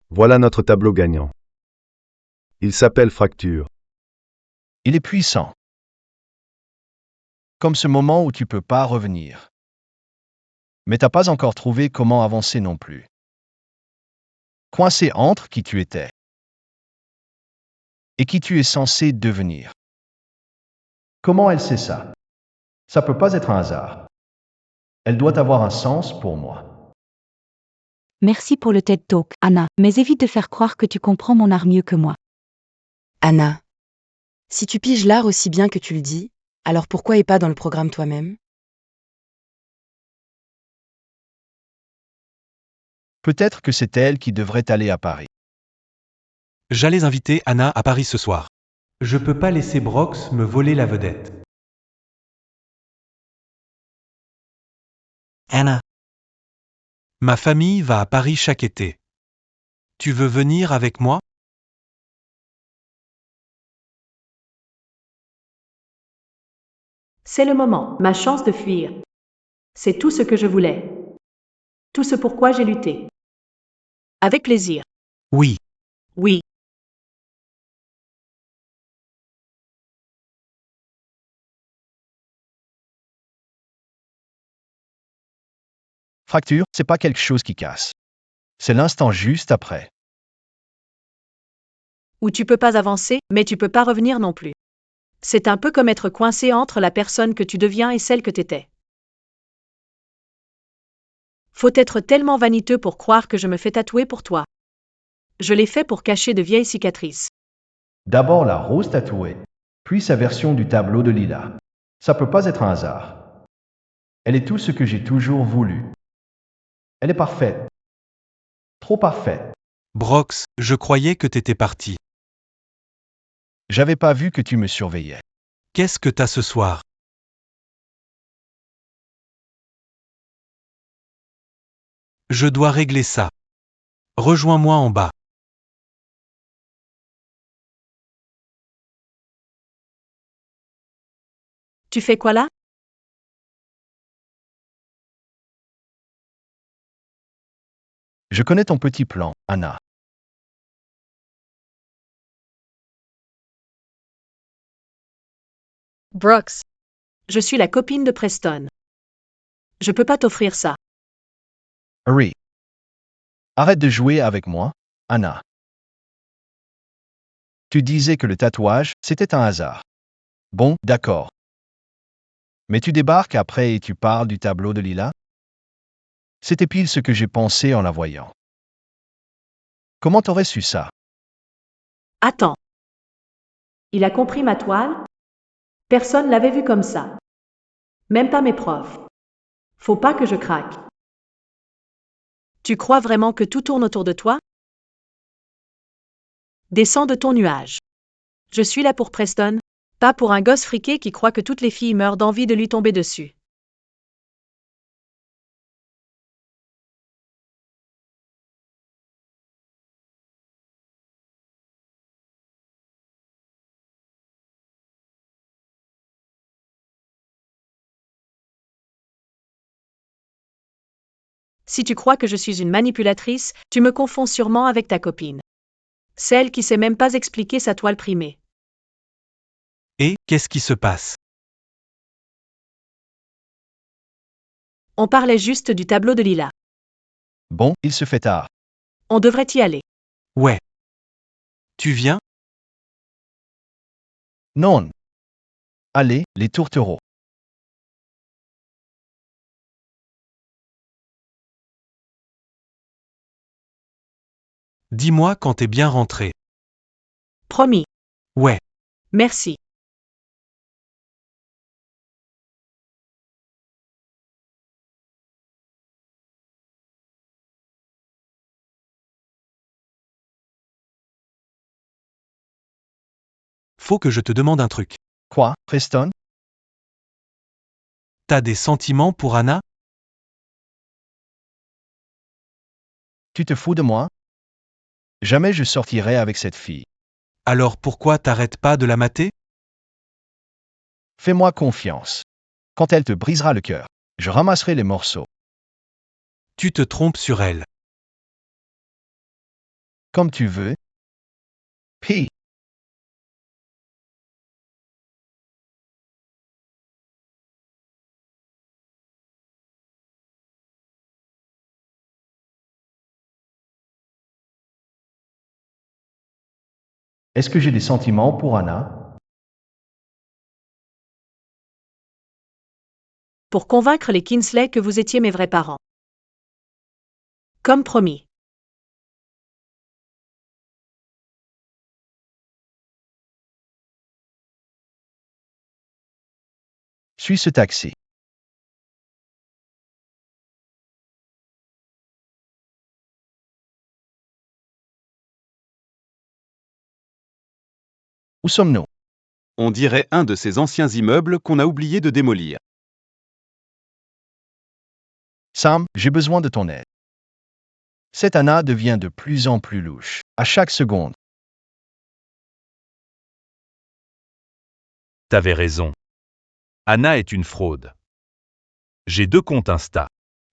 Voilà notre tableau gagnant. Il s'appelle Fracture. Il est puissant. Comme ce moment où tu peux pas revenir. Mais t'as pas encore trouvé comment avancer non plus. Coincé entre qui tu étais et qui tu es censé devenir. Comment elle sait ça? Ça peut pas être un hasard. Elle doit avoir un sens pour moi. Merci pour le TED Talk, Anna, mais évite de faire croire que tu comprends mon art mieux que moi. Anna. Si tu piges l'art aussi bien que tu le dis, alors pourquoi es pas dans le programme toi-même? Peut-être que c'est elle qui devrait aller à Paris. J'allais inviter Anna à Paris ce soir. Je peux pas laisser Brox me voler la vedette. Anna. Ma famille va à Paris chaque été. Tu veux venir avec moi? C'est le moment, ma chance de fuir. C'est tout ce que je voulais. Tout ce pourquoi j'ai lutté. Avec plaisir. Oui. Oui. Fracture, c'est pas quelque chose qui casse. C'est l'instant juste après. Où tu peux pas avancer, mais tu peux pas revenir non plus. C'est un peu comme être coincé entre la personne que tu deviens et celle que t'étais. Faut être tellement vaniteux pour croire que je me fais tatouer pour toi. Je l'ai fait pour cacher de vieilles cicatrices. D'abord la rose tatouée, puis sa version du tableau de Lila. Ça peut pas être un hasard. Elle est tout ce que j'ai toujours voulu. Elle est parfaite. Trop parfaite. Brox, je croyais que t'étais parti. J'avais pas vu que tu me surveillais. Qu'est-ce que t'as ce soir? Je dois régler ça. Rejoins-moi en bas. Tu fais quoi là? Je connais ton petit plan, Anna. Brooks. Je suis la copine de Preston. Je peux pas t'offrir ça. Hurry. Arrête de jouer avec moi, Anna. Tu disais que le tatouage, c'était un hasard. Bon, d'accord. Mais tu débarques après et tu parles du tableau de Lila? C'était pile ce que j'ai pensé en la voyant. Comment t'aurais su ça? Attends. Il a compris ma toile? Personne l'avait vu comme ça. Même pas mes profs. Faut pas que je craque. Tu crois vraiment que tout tourne autour de toi? Descends de ton nuage. Je suis là pour Preston, pas pour un gosse friqué qui croit que toutes les filles meurent d'envie de lui tomber dessus. Si tu crois que je suis une manipulatrice, tu me confonds sûrement avec ta copine. Celle qui sait même pas expliquer sa toile primée. Et, qu'est-ce qui se passe? On parlait juste du tableau de Lila. Bon, il se fait tard. On devrait y aller. Ouais. Tu viens? Non. Allez, les tourtereaux. Dis-moi quand t'es bien rentré. Promis. Ouais. Merci. Faut que je te demande un truc. Quoi, Preston? T'as des sentiments pour Anna? Tu te fous de moi? Jamais je sortirai avec cette fille. Alors pourquoi t'arrêtes pas de la mater? Fais-moi confiance. Quand elle te brisera le cœur, je ramasserai les morceaux. Tu te trompes sur elle. Comme tu veux. Puis. Est-ce que j'ai des sentiments pour Anna? Pour convaincre les Kinsley que vous étiez mes vrais parents. Comme promis. Suis ce taxi. Où sommes-nous? On dirait un de ces anciens immeubles qu'on a oublié de démolir. Sam, j'ai besoin de ton aide. Cette Anna devient de plus en plus louche, à chaque seconde. T'avais raison. Anna est une fraude. J'ai 2 comptes Insta.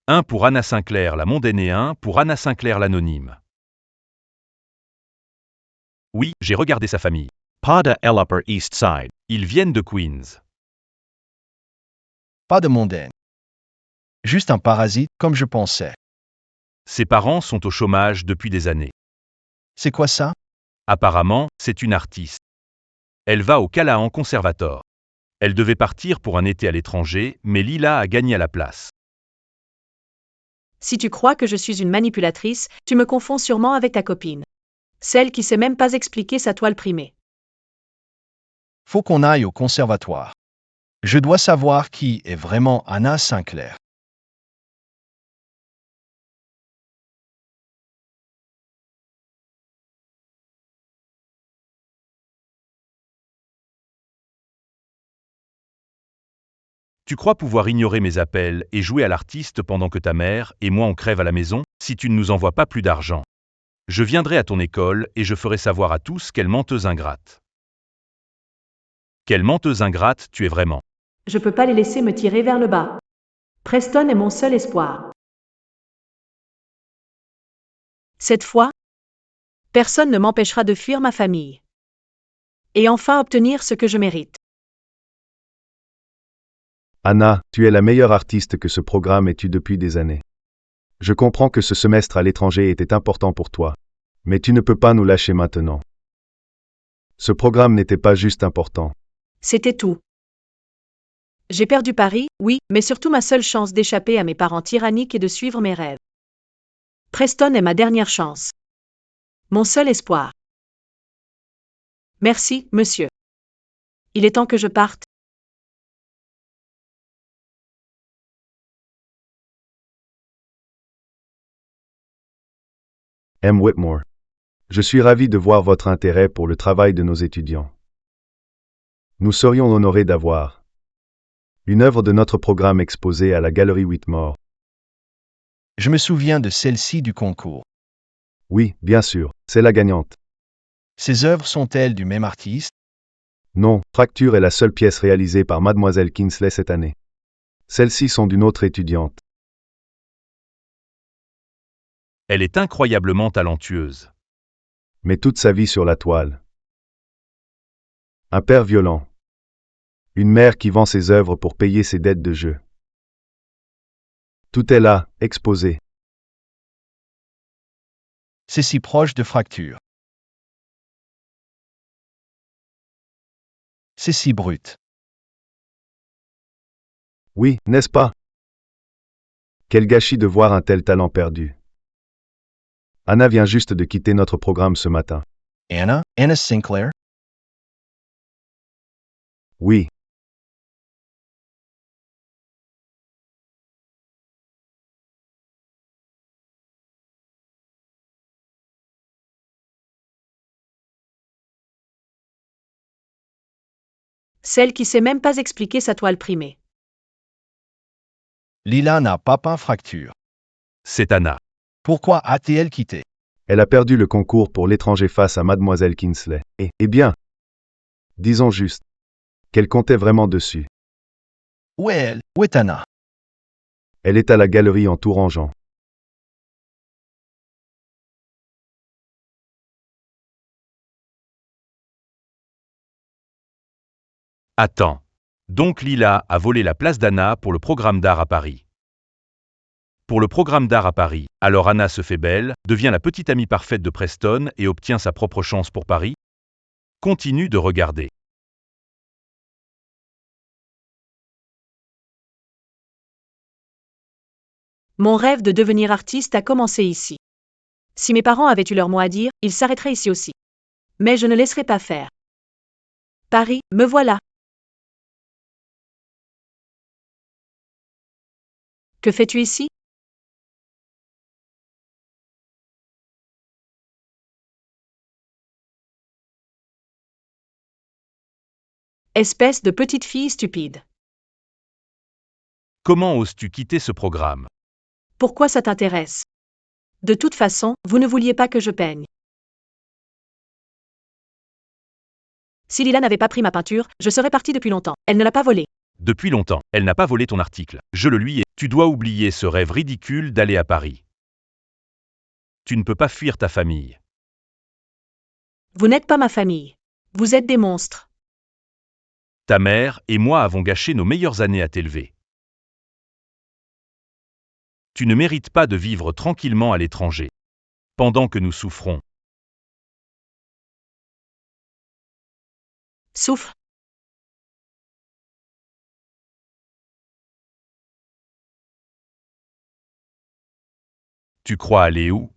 Un pour Anna Sinclair la mondaine et un pour Anna Sinclair l'anonyme. Oui, j'ai regardé sa famille. Pada El Upper East Side. Ils viennent de Queens. Pas de mondaine. Juste un parasite, comme je pensais. Ses parents sont au chômage depuis des années. C'est quoi ça? Apparemment, c'est une artiste. Elle va au Callahan Conservatoire. Elle devait partir pour un été à l'étranger, mais Lila a gagné à la place. Si tu crois que je suis une manipulatrice, tu me confonds sûrement avec ta copine. Celle qui sait même pas expliquer sa toile primée. Faut qu'on aille au conservatoire. Je dois savoir qui est vraiment Anna Sinclair. Tu crois pouvoir ignorer mes appels et jouer à l'artiste pendant que ta mère et moi on crève à la maison, si tu ne nous envoies pas plus d'argent. Je viendrai à ton école et je ferai savoir à tous quelle menteuse ingrate. Quelle menteuse ingrate tu es vraiment. Je peux pas les laisser me tirer vers le bas. Preston est mon seul espoir. Cette fois, personne ne m'empêchera de fuir ma famille. Et enfin obtenir ce que je mérite. Anna, tu es la meilleure artiste que ce programme ait eu depuis des années. Je comprends que ce semestre à l'étranger était important pour toi. Mais tu ne peux pas nous lâcher maintenant. Ce programme n'était pas juste important. C'était tout. J'ai perdu Paris, oui, mais surtout ma seule chance d'échapper à mes parents tyranniques et de suivre mes rêves. Preston est ma dernière chance. Mon seul espoir. Merci, monsieur. Il est temps que je parte. M. Whitmore. Je suis ravi de voir votre intérêt pour le travail de nos étudiants. Nous serions honorés d'avoir une œuvre de notre programme exposée à la Galerie Whitmore. Je me souviens de celle-ci du concours. Oui, bien sûr, c'est la gagnante. Ces œuvres sont-elles du même artiste? Non, Fracture est la seule pièce réalisée par Mademoiselle Kingsley cette année. Celles-ci sont d'une autre étudiante. Elle est incroyablement talentueuse. Mais toute sa vie sur la toile. Un père violent. Une mère qui vend ses œuvres pour payer ses dettes de jeu. Tout est là, exposé. C'est si proche de Fracture. C'est si brut. Oui, n'est-ce pas? Quel gâchis de voir un tel talent perdu. Anna vient juste de quitter notre programme ce matin. Anna Sinclair? Oui. Celle qui sait même pas expliquer sa toile primée. Lila n'a pas peint Fracture. C'est Anna. Pourquoi a-t-elle quitté? Elle a perdu le concours pour l'étranger face à Mademoiselle Kingsley. Eh bien, disons juste qu'elle comptait vraiment dessus. Où est elle? Où est Anna? Elle est à la galerie en Tourangeant. Attends. Donc Lila a volé la place d'Anna pour le programme d'art à Paris. Pour le programme d'art à Paris, alors Anna se fait belle, devient la petite amie parfaite de Preston et obtient sa propre chance pour Paris. Continue de regarder. Mon rêve de devenir artiste a commencé ici. Si mes parents avaient eu leur mot à dire, ils s'arrêteraient ici aussi. Mais je ne laisserai pas faire. Paris, me voilà. Que fais-tu ici? Espèce de petite fille stupide. Comment oses-tu quitter ce programme? Pourquoi ça t'intéresse? De toute façon, vous ne vouliez pas que je peigne. Si Lila n'avait pas pris ma peinture, je serais partie depuis longtemps. Elle ne l'a pas volée. Depuis longtemps, elle n'a pas volé ton article. Je le lui ai. Tu dois oublier ce rêve ridicule d'aller à Paris. Tu ne peux pas fuir ta famille. Vous n'êtes pas ma famille. Vous êtes des monstres. Ta mère et moi avons gâché nos meilleures années à t'élever. Tu ne mérites pas de vivre tranquillement à l'étranger. Pendant que nous souffrons. Souffre. Tu crois aller où?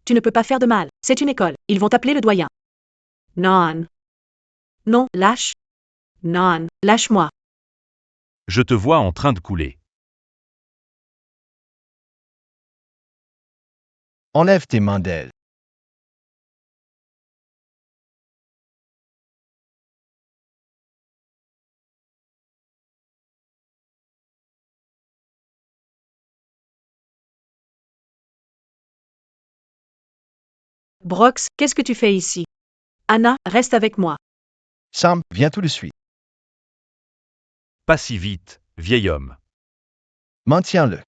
Tu ne peux pas faire de mal. C'est une école. Ils vont appeler le doyen. Non. Non, lâche. Non, lâche-moi. Je te vois en train de couler. Enlève tes mains d'elle. Brox, qu'est-ce que tu fais ici? Anna, reste avec moi. Sam, viens tout de suite. Pas si vite, vieil homme. Maintiens-le.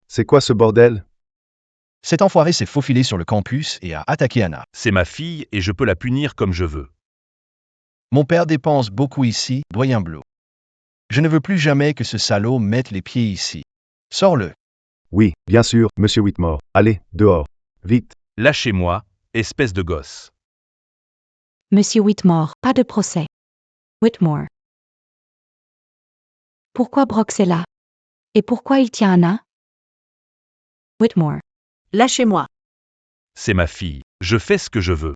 C'est quoi ce bordel? Cet enfoiré s'est faufilé sur le campus et a attaqué Anna. C'est ma fille et je peux la punir comme je veux. Mon père dépense beaucoup ici, doyen Blue. Je ne veux plus jamais que ce salaud mette les pieds ici. Sors-le. Oui, bien sûr, monsieur Whitmore. Allez, dehors. Vite. Lâchez-moi, espèce de gosse. Monsieur Whitmore, pas de procès. Whitmore. Pourquoi Brox est là? Et pourquoi il tient Anna? Whitmore. Lâchez-moi. C'est ma fille. Je fais ce que je veux.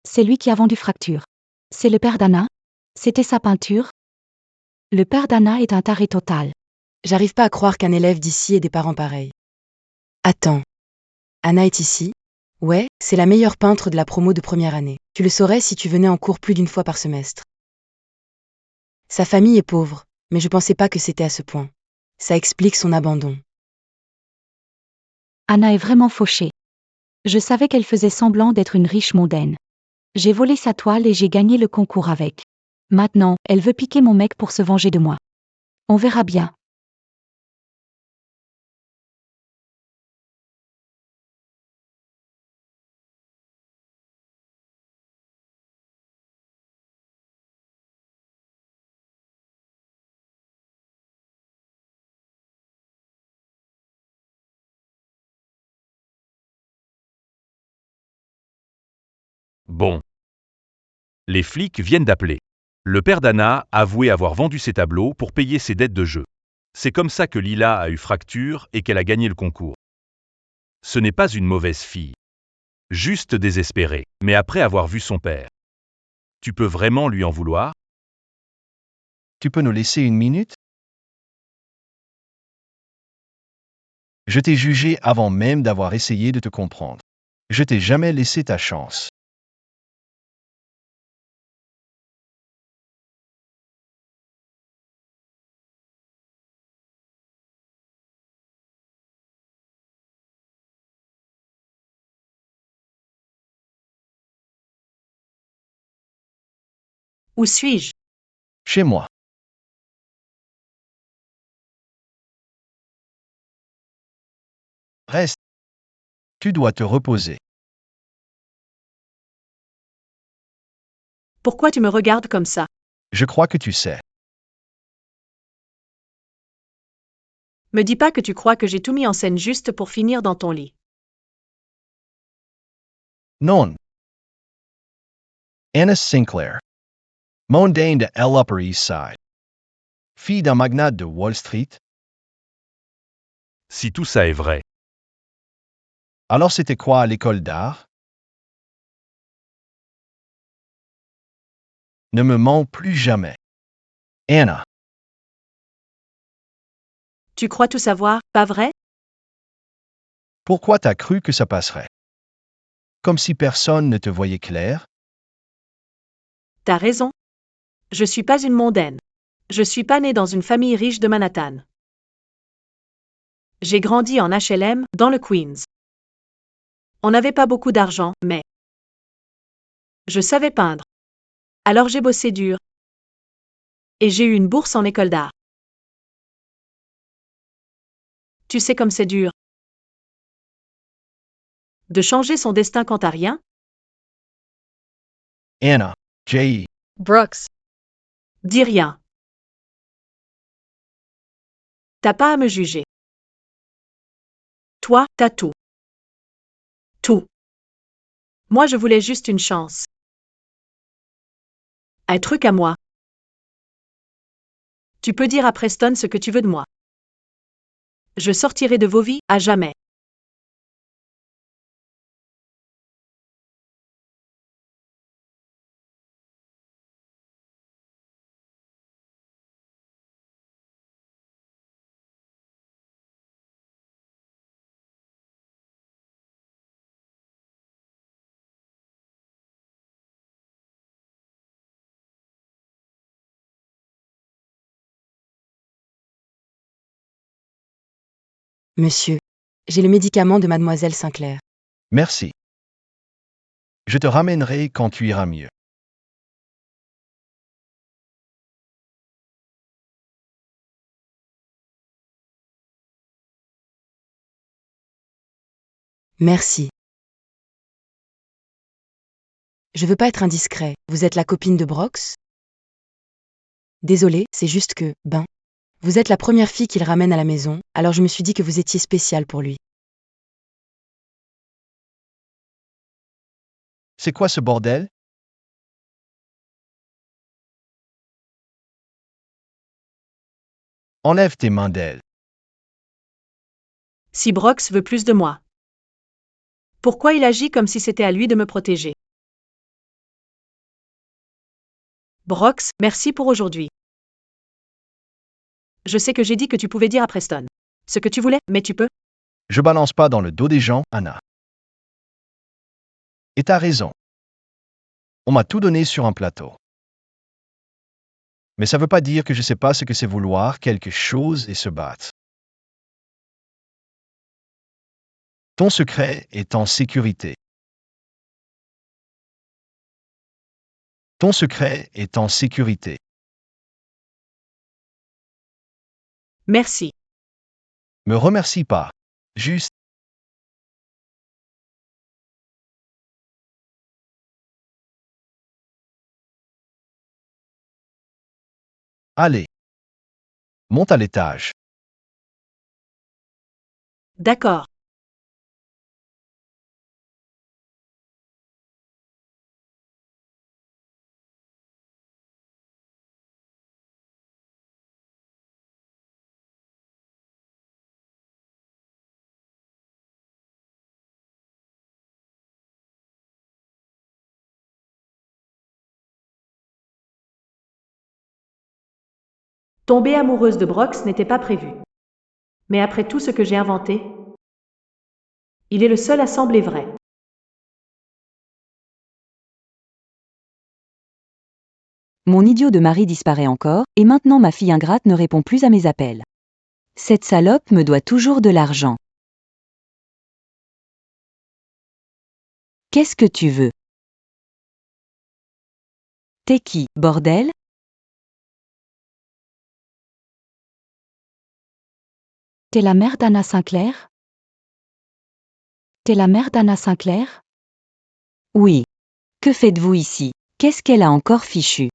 C'est lui qui a vendu Fracture. C'est le père d'Anna? C'était sa peinture? Le père d'Anna est un taré total. J'arrive pas à croire qu'un élève d'ici ait des parents pareils. Attends. Anna est ici? Ouais, c'est la meilleure peintre de la promo de première année. Tu le saurais si tu venais en cours plus d'une fois par semestre. Sa famille est pauvre, mais je pensais pas que c'était à ce point. Ça explique son abandon. Anna est vraiment fauchée. Je savais qu'elle faisait semblant d'être une riche mondaine. J'ai volé sa toile et j'ai gagné le concours avec. Maintenant, elle veut piquer mon mec pour se venger de moi. On verra bien. Bon. Les flics viennent d'appeler. Le père d'Anna a avoué avoir vendu ses tableaux pour payer ses dettes de jeu. C'est comme ça que Lila a eu Fracture et qu'elle a gagné le concours. Ce n'est pas une mauvaise fille. Juste désespérée, mais après avoir vu son père. Tu peux vraiment lui en vouloir? Tu peux nous laisser une minute? Je t'ai jugé avant même d'avoir essayé de te comprendre. Je t'ai jamais laissé ta chance. Où suis-je? Chez moi. Reste. Tu dois te reposer. Pourquoi tu me regardes comme ça? Je crois que tu sais. Me dis pas que tu crois que j'ai tout mis en scène juste pour finir dans ton lit. Non. Anna Sinclair. Mondaine de L Upper East Side. Fille d'un magnate de Wall Street. Si tout ça est vrai. Alors c'était quoi à l'école d'art? Ne me mens plus jamais. Anna. Tu crois tout savoir, pas vrai? Pourquoi t'as cru que ça passerait? Comme si personne ne te voyait clair? T'as raison. Je suis pas une mondaine. Je suis pas née dans une famille riche de Manhattan. J'ai grandi en HLM, dans le Queens. On n'avait pas beaucoup d'argent, mais je savais peindre. Alors j'ai bossé dur. Et j'ai eu une bourse en école d'art. Tu sais comme c'est dur. De changer son destin quand t'as rien? Anna. J.E. Brooks. Dis rien. T'as pas à me juger. Toi, t'as tout. Tout. Moi, je voulais juste une chance. Un truc à moi. Tu peux dire à Preston ce que tu veux de moi. Je sortirai de vos vies, à jamais. Monsieur, j'ai le médicament de mademoiselle Sinclair. Merci. Je te ramènerai quand tu iras mieux. Merci. Je veux pas être indiscret. Vous êtes la copine de Brox? Désolé, c'est juste que, vous êtes la première fille qu'il ramène à la maison, alors je me suis dit que vous étiez spéciale pour lui. C'est quoi ce bordel? Enlève tes mains d'elle. Si Brox veut plus de moi. Pourquoi il agit comme si c'était à lui de me protéger? Brox, merci pour aujourd'hui. Je sais que j'ai dit que tu pouvais dire à Preston ce que tu voulais, mais tu peux. Je balance pas dans le dos des gens, Anna. Et t'as raison. On m'a tout donné sur un plateau. Mais ça veut pas dire que je sais pas ce que c'est vouloir quelque chose et se battre. Ton secret est en sécurité. Ton secret est en sécurité. Merci. Me remercie pas. Juste. Allez. Monte à l'étage. D'accord. Tomber amoureuse de Brox n'était pas prévu. Mais après tout ce que j'ai inventé, il est le seul à sembler vrai. Mon idiot de mari disparaît encore, et maintenant ma fille ingrate ne répond plus à mes appels. Cette salope me doit toujours de l'argent. Qu'est-ce que tu veux? T'es qui, bordel? T'es la mère d'Anna Sinclair? T'es la mère d'Anna Sinclair? Oui. Que faites-vous ici? Qu'est-ce qu'elle a encore fichu?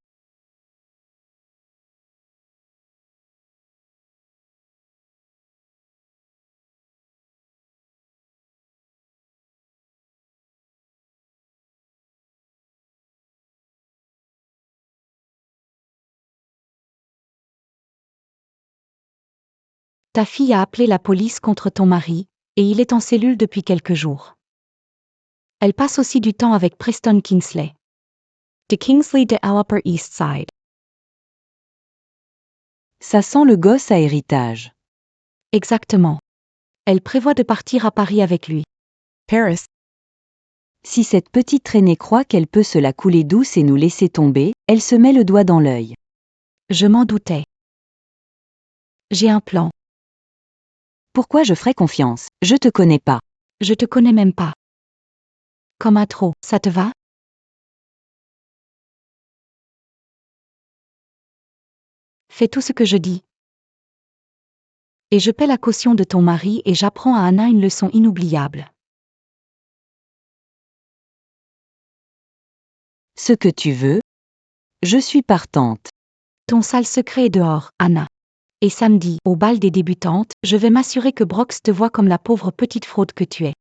Ta fille a appelé la police contre ton mari, et il est en cellule depuis quelques jours. Elle passe aussi du temps avec Preston Kingsley. De Kingsley de Upper East Side. Ça sent le gosse à héritage. Exactement. Elle prévoit de partir à Paris avec lui. Paris. Si cette petite traînée croit qu'elle peut se la couler douce et nous laisser tomber, elle se met le doigt dans l'œil. Je m'en doutais. J'ai un plan. Pourquoi je ferais confiance? Je te connais pas. Je te connais même pas. Comme intro, ça te va? Fais tout ce que je dis. Et je paie la caution de ton mari et j'apprends à Anna une leçon inoubliable. Ce que tu veux. Je suis partante. Ton sale secret est dehors, Anna. Et samedi, au bal des débutantes, je vais m'assurer que Brox te voit comme la pauvre petite fraude que tu es.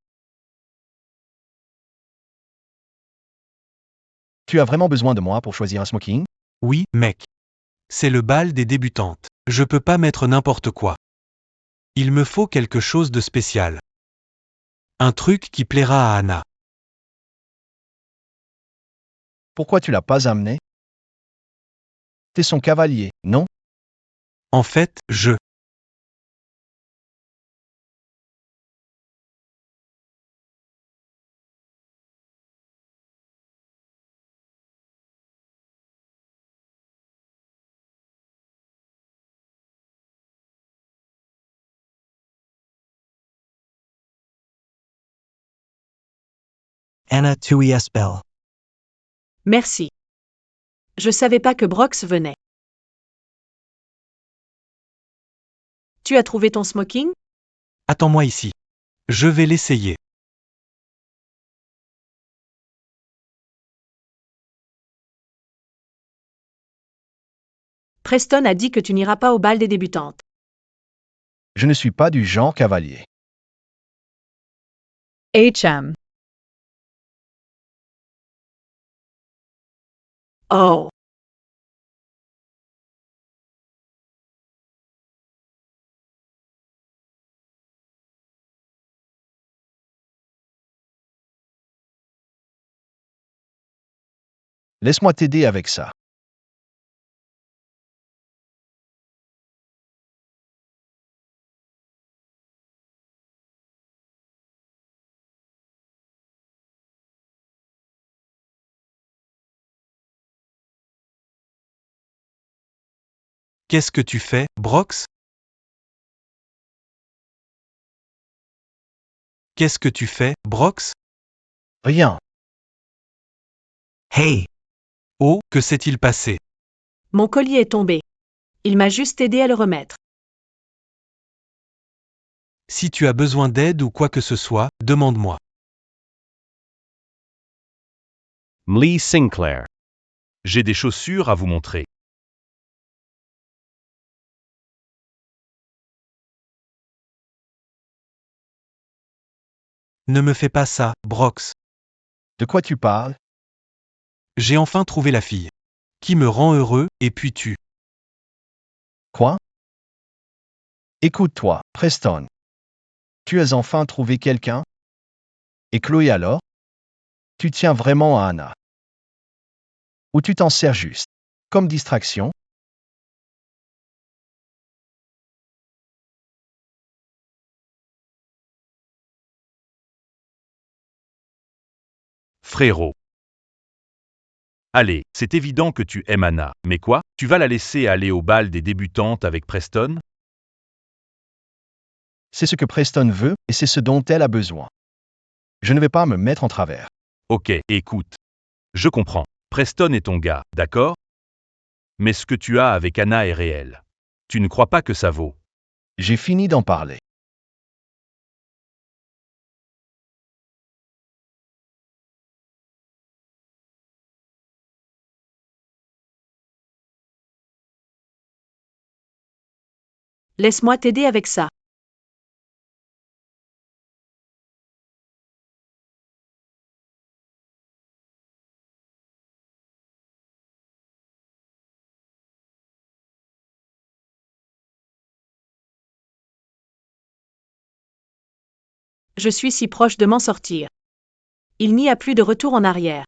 Tu as vraiment besoin de moi pour choisir un smoking? Oui, mec. C'est le bal des débutantes. Je peux pas mettre n'importe quoi. Il me faut quelque chose de spécial. Un truc qui plaira à Anna. Pourquoi tu l'as pas amené? T'es son cavalier, non? En fait, je... Anna 2es Bell. Merci. Je savais pas que Brox venait. Tu as trouvé ton smoking? Attends-moi ici. Je vais l'essayer. Preston a dit que tu n'iras pas au bal des débutantes. Je ne suis pas du genre cavalier. HM. Oh. Laisse-moi t'aider avec ça. Qu'est-ce que tu fais, Brox? Qu'est-ce que tu fais, Brox? Rien. Hey, Oh, que s'est-il passé? Mon collier est tombé. Il m'a juste aidé à le remettre. Si tu as besoin d'aide ou quoi que ce soit, demande-moi. Lee Sinclair. J'ai des chaussures à vous montrer. Ne me fais pas ça, Brox. De quoi tu parles? J'ai enfin trouvé la fille. Qui me rend heureux, et puis tu. Quoi? Écoute-toi, Preston. Tu as enfin trouvé quelqu'un? Et Chloé alors? Tu tiens vraiment à Anna? Ou tu t'en sers juste? Comme distraction? Frérot. Allez, c'est évident que tu aimes Anna, mais quoi? Tu vas la laisser aller au bal des débutantes avec Preston? C'est ce que Preston veut et c'est ce dont elle a besoin. Je ne vais pas me mettre en travers. Ok, écoute. Je comprends. Preston est ton gars, d'accord? Mais ce que tu as avec Anna est réel. Tu ne crois pas que ça vaut? J'ai fini d'en parler. Laisse-moi t'aider avec ça. Je suis si proche de m'en sortir. Il n'y a plus de retour en arrière.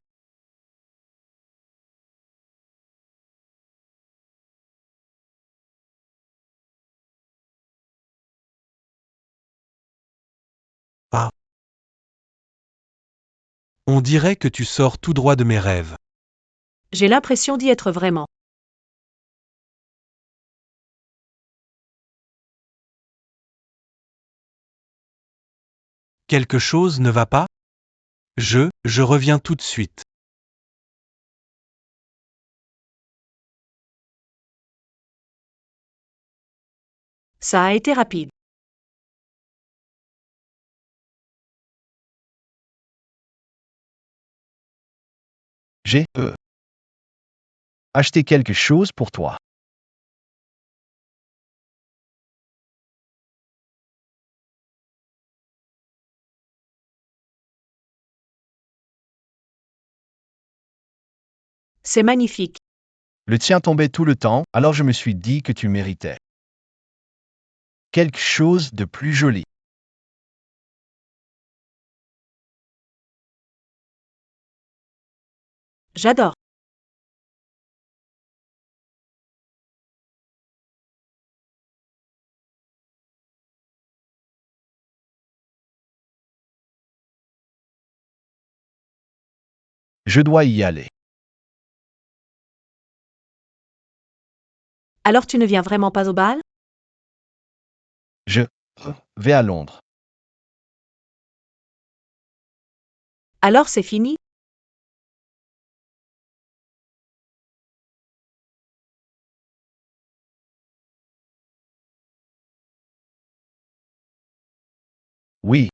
On dirait que tu sors tout droit de mes rêves. J'ai l'impression d'y être vraiment. Quelque chose ne va pas? Je reviens tout de suite. Ça a été rapide. J'ai acheté quelque chose pour toi. C'est magnifique. Le tien tombait tout le temps, alors je me suis dit que tu méritais. quelque chose de plus joli. J'adore. Je dois y aller. Alors tu ne viens vraiment pas au bal? Je vais à Londres. Alors c'est fini? Oui.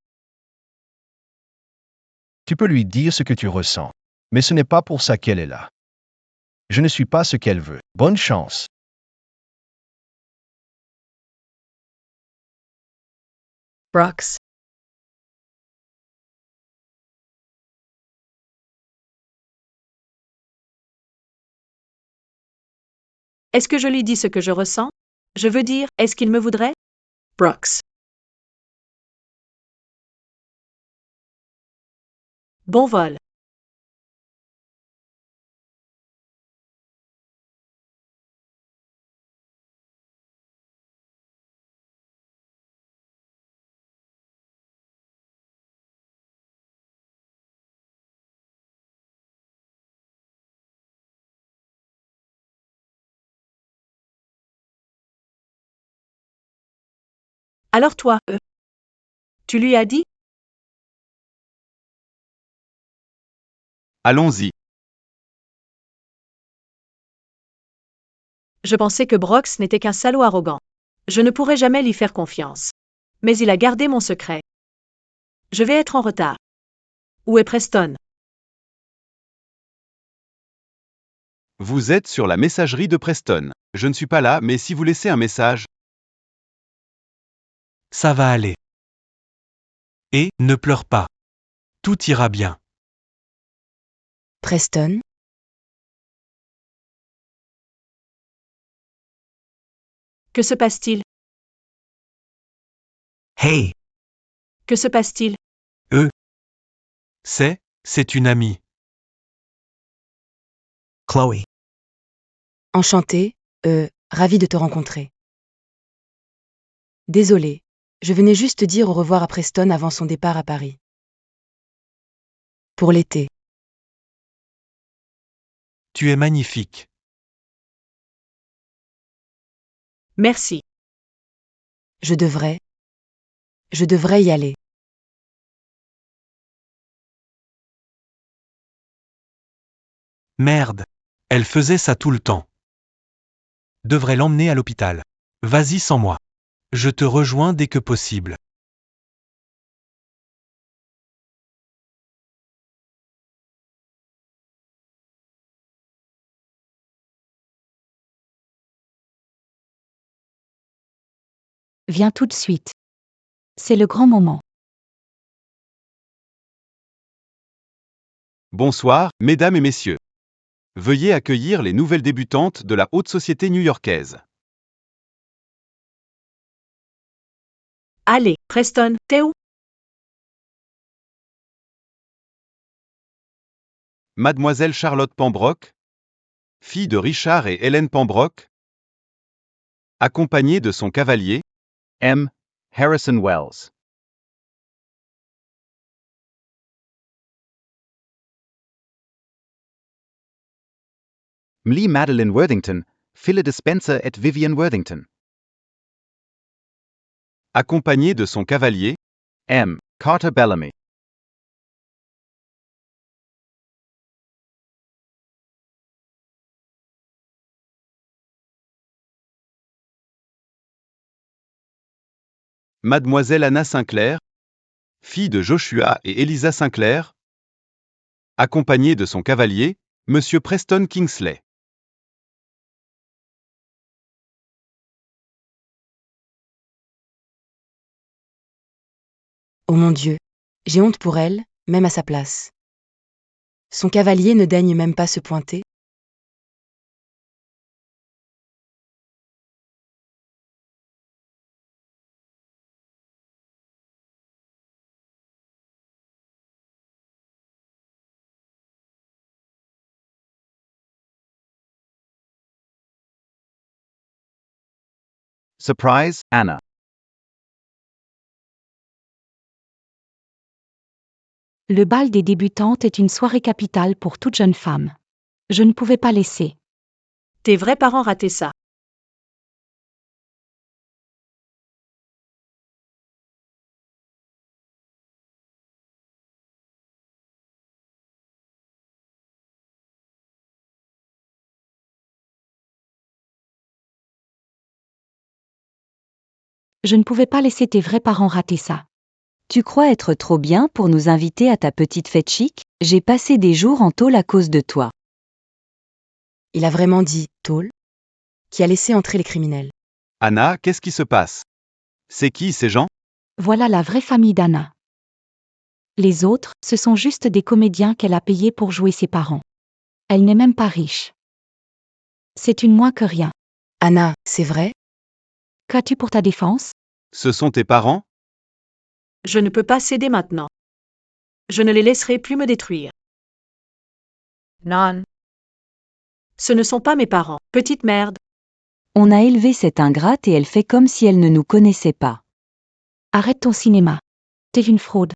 Tu peux lui dire ce que tu ressens. Mais ce n'est pas pour ça qu'elle est là. Je ne suis pas ce qu'elle veut. Bonne chance. Brooks. Est-ce que je lui dis ce que je ressens? Je veux dire, est-ce qu'il me voudrait? Brooks. Bon vol. Alors toi, tu lui as dit? Allons-y. Je pensais que Brooks n'était qu'un salaud arrogant. Je ne pourrais jamais lui faire confiance. Mais il a gardé mon secret. Je vais être en retard. Où est Preston? Vous êtes sur la messagerie de Preston. Je ne suis pas là, mais si vous laissez un message, Ça va aller. Et, ne pleure pas. Tout ira bien. Preston? Que se passe-t-il? Hey, Que se passe-t-il? C'est une amie. Chloe. Enchantée, ravie de te rencontrer. Désolée, je venais juste dire au revoir à Preston avant son départ à Paris. Pour l'été. Tu es magnifique. Merci. Je devrais y aller. Merde. Elle faisait ça tout le temps. Devrais l'emmener à l'hôpital. Vas-y sans moi. Je te rejoins dès que possible. Viens tout de suite. C'est le grand moment. bonsoir, mesdames et messieurs. Veuillez accueillir les nouvelles débutantes de la haute société new-yorkaise. Allez, Preston, t'es où? Mademoiselle Charlotte Pembroke, fille de Richard et Hélène Pembroke, accompagnée de son cavalier, M. Harrison Wells. Mlie Madeline Worthington, fille de Spencer et Vivian Worthington. Accompagnée de son cavalier, M. Carter Bellamy. Mademoiselle Anna Sinclair, fille de Joshua et Eliza Sinclair, accompagnée de son cavalier, Monsieur Preston Kingsley. Oh mon Dieu, j'ai honte pour elle, même à sa place. Son cavalier ne daigne même pas se pointer. Surprise, Anna. Le bal des débutantes est une soirée capitale pour toute jeune femme. Je ne pouvais pas laisser. Tes vrais parents rataient ça. Je ne pouvais pas laisser tes vrais parents rater ça. Tu crois être trop bien pour nous inviter à ta petite fête chic? J'ai passé des jours en tôle à cause de toi. Il a vraiment dit tôle, qui a laissé entrer les criminels. Anna, qu'est-ce qui se passe? C'est qui ces gens? Voilà la vraie famille d'Anna. Les autres, ce sont juste des comédiens qu'elle a payés pour jouer ses parents. Elle n'est même pas riche. C'est une moins que rien. Anna, c'est vrai? Qu'as-tu pour ta défense? Ce sont tes parents? Je ne peux pas céder maintenant. Je ne les laisserai plus me détruire. Non. Ce ne sont pas mes parents, petite merde. On a élevé cette ingrate et elle fait comme si elle ne nous connaissait pas. Arrête ton cinéma. T'es une fraude.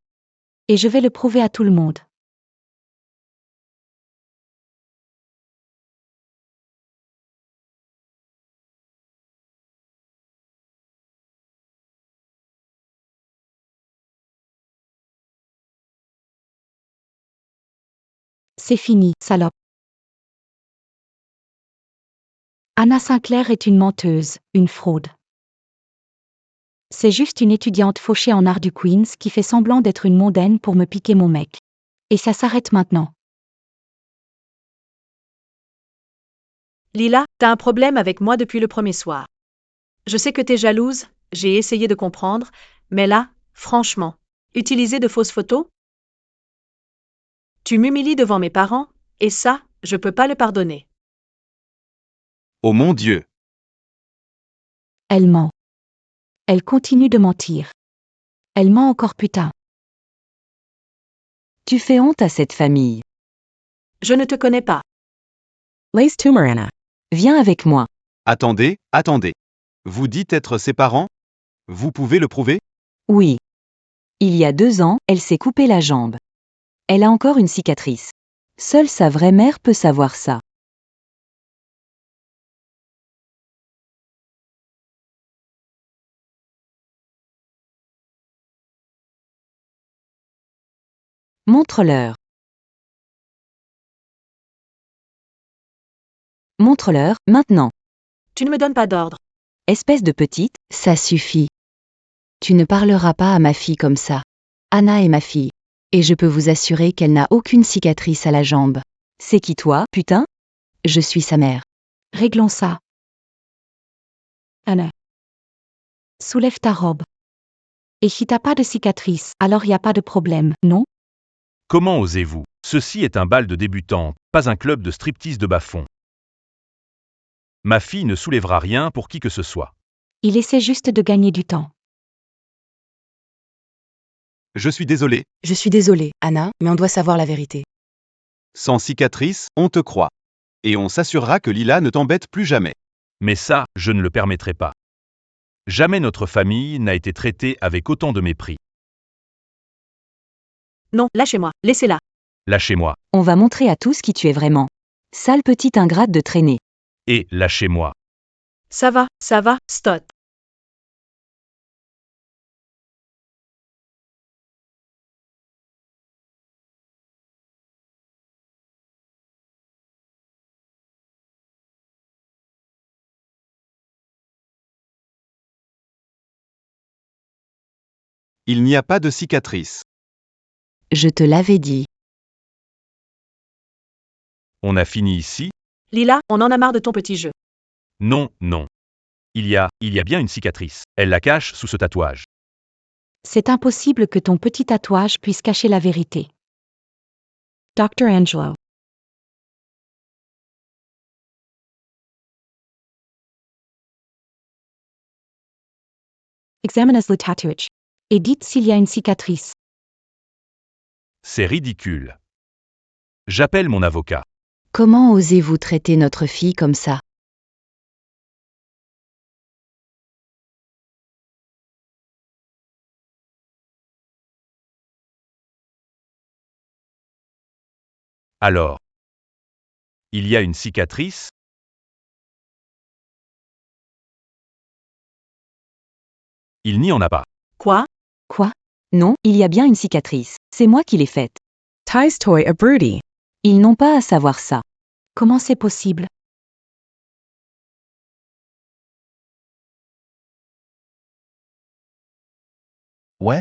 Et je vais le prouver à tout le monde. C'est fini, salope. Anna Sinclair est une menteuse, une fraude. C'est juste une étudiante fauchée en art du Queens qui fait semblant d'être une mondaine pour me piquer mon mec. Et ça s'arrête maintenant. Lila, t'as un problème avec moi depuis le premier soir. Je sais que t'es jalouse, j'ai essayé de comprendre, mais là, franchement, utiliser de fausses photos? Tu m'humilies devant mes parents, et ça, je peux pas le pardonner. Oh mon Dieu! Elle ment. Elle continue de mentir. Elle ment encore putain. Tu fais honte à cette famille. Je ne te connais pas. Lace tumor, Anna. Viens avec moi. Attendez, attendez. Vous dites être ses parents? Vous pouvez le prouver? Oui. Il y a 2 ans, elle s'est coupée la jambe. Elle a encore une cicatrice. Seule sa vraie mère peut savoir ça. Montre-leur. Montre-leur, maintenant. Tu ne me donnes pas d'ordre. Espèce de petite. Ça suffit. Tu ne parleras pas à ma fille comme ça. Anna est ma fille. Et je peux vous assurer qu'elle n'a aucune cicatrice à la jambe. C'est qui toi, putain? Je suis sa mère. Réglons ça. Anna. Soulève ta robe. Et si t'as pas de cicatrice, alors y a pas de problème, non? Comment osez-vous? Ceci est un bal de débutantes, pas un club de striptease de bas-fond. Ma fille ne soulèvera rien pour qui que ce soit. Il essaie juste de gagner du temps. Je suis désolé. Je suis désolée, Anna, mais on doit savoir la vérité. Sans cicatrice, on te croit. Et on s'assurera que Lila ne t'embête plus jamais. Mais ça, je ne le permettrai pas. Jamais notre famille n'a été traitée avec autant de mépris. Non, lâchez-moi, laissez-la. Lâchez-moi. On va montrer à tous qui tu es vraiment. Sale petite ingrate de traîner. Et lâchez-moi. Ça va, stot. Il n'y a pas de cicatrice. Je te l'avais dit. On a fini ici? Lila, on en a marre de ton petit jeu. Non, non. Il y a bien une cicatrice. Elle la cache sous ce tatouage. C'est impossible que ton petit tatouage puisse cacher la vérité. Dr. Angelo. Examine le tatouage. Et dites s'il y a une cicatrice. C'est ridicule. J'appelle mon avocat. Comment osez-vous traiter notre fille comme ça? Alors. Il y a une cicatrice? Il n'y en a pas. Quoi? Quoi? Non, il y a bien une cicatrice. C'est moi qui l'ai faite. Ty's toy a birdie. Ils n'ont pas à savoir ça. Comment c'est possible? Ouais,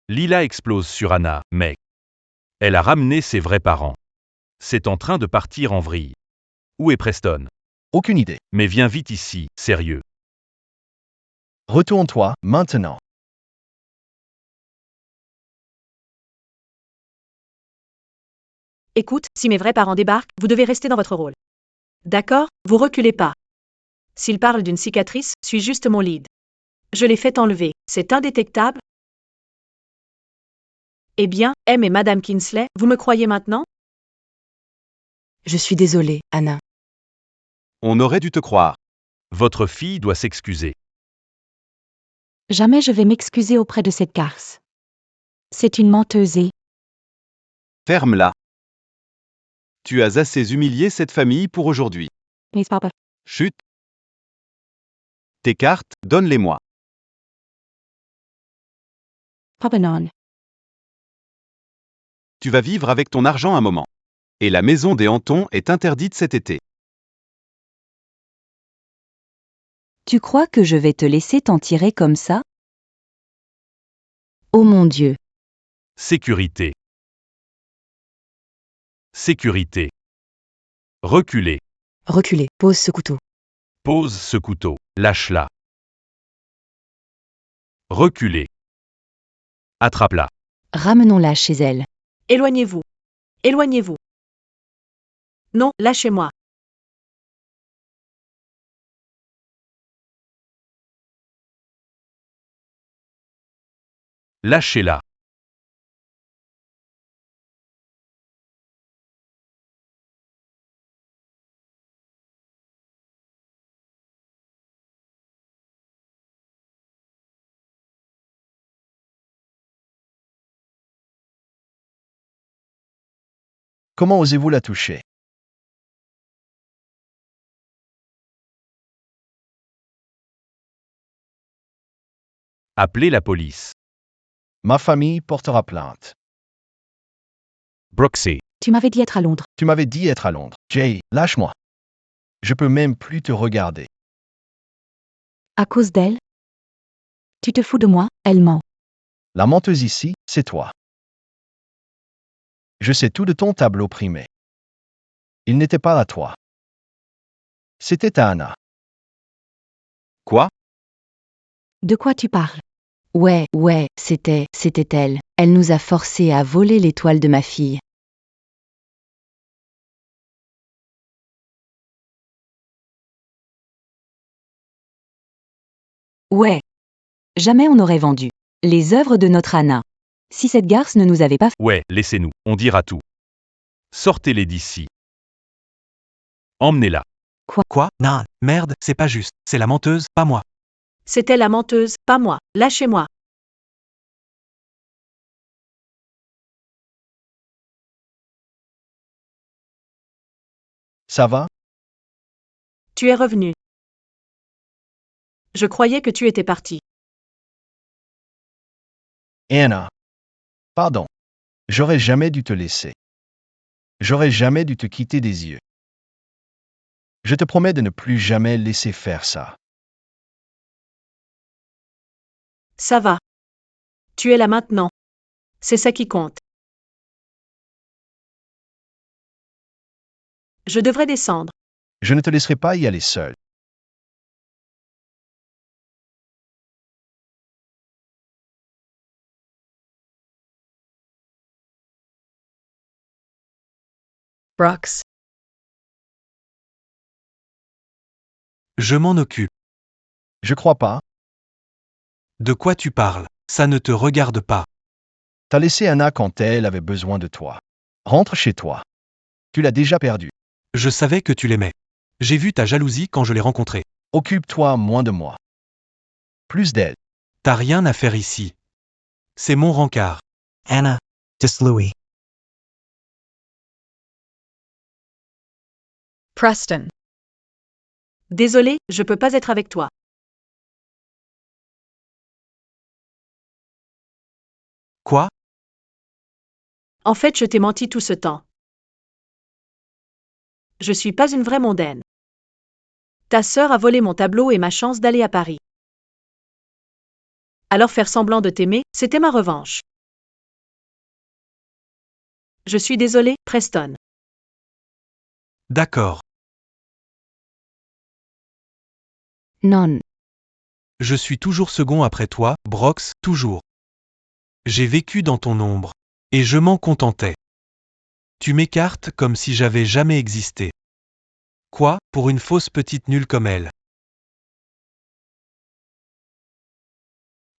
Lila explose sur Anna, mais elle a ramené ses vrais parents. C'est en train de partir en vrille. Où est Preston? aucune idée. Mais viens vite ici, sérieux. Retourne-toi, maintenant. Écoute, si mes vrais parents débarquent, vous devez rester dans votre rôle. D'accord? Vous reculez pas. S'ils parlent d'une cicatrice, suis juste mon lead. Je l'ai fait enlever. C'est indétectable? Eh bien, M et Madame Kinsley, vous me croyez maintenant? Je suis désolée, Anna. On aurait dû te croire. Votre fille doit s'excuser. Jamais je vais m'excuser auprès de cette garce. C'est une menteuse et... Ferme-la. Tu as assez humilié cette famille pour aujourd'hui. Please, Papa. Chut. Tes cartes, donne-les-moi. Papa non. Tu vas vivre avec ton argent un moment. Et la maison des hantons est interdite cet été. Tu crois que je vais te laisser t'en tirer comme ça? Oh mon Dieu. Sécurité. Sécurité. Reculez. Reculez, pose ce couteau. Pose ce couteau. Lâche-la. Reculez. Attrape-la. Ramenons-la chez elle. Éloignez-vous. Éloignez-vous. Non, lâchez-moi. Lâchez-la. Comment osez-vous la toucher? Appelez la police. Ma famille portera plainte. Brooksy. Tu m'avais dit être à Londres. Tu m'avais dit être à Londres. Jay, lâche-moi. Je peux même plus te regarder. À cause d'elle? Tu te fous de moi? Elle ment. La menteuse ici, c'est toi. Je sais tout de ton tableau primé. Il n'était pas à toi. C'était à Anna. Quoi? De quoi tu parles? Ouais, c'était elle. Elle nous a forcés à voler l'étoile de ma fille. Ouais. Jamais on n'aurait vendu les œuvres de notre Anna. Si cette garce ne nous avait pas... Ouais, laissez-nous, on dira tout. Sortez-les d'ici. Emmenez-la. Quoi? Non, merde, c'est pas juste. C'est la menteuse, pas moi. C'était la menteuse, pas moi. Lâchez-moi. Ça va? Tu es revenu. Je croyais que tu étais parti. Anna. Pardon. J'aurais jamais dû te laisser. J'aurais jamais dû te quitter des yeux. Je te promets de ne plus jamais laisser faire ça. Ça va. Tu es là maintenant. C'est ça qui compte. Je devrais descendre. Je ne te laisserai pas y aller seul. Brooks. Je m'en occupe. Je crois pas. De quoi tu parles? Ça ne te regarde pas. T'as laissé Anna quand elle avait besoin de toi. Rentre chez toi. Tu l'as déjà perdue. Je savais que tu l'aimais. J'ai vu ta jalousie quand je l'ai rencontrée. Occupe-toi moins de moi. Plus d'elle. T'as rien à faire ici. C'est mon rencard. Anna. Dis Louis. Preston. Désolé, je peux pas être avec toi. Quoi? En fait, je t'ai menti tout ce temps. Je suis pas une vraie mondaine. Ta sœur a volé mon tableau et ma chance d'aller à Paris. Alors faire semblant de t'aimer, c'était ma revanche. Je suis désolé, Preston. D'accord. Non. Je suis toujours second après toi, Brox, toujours. J'ai vécu dans ton ombre. Et je m'en contentais. Tu m'écartes comme si j'avais jamais existé. Quoi, pour une fausse petite nulle comme elle?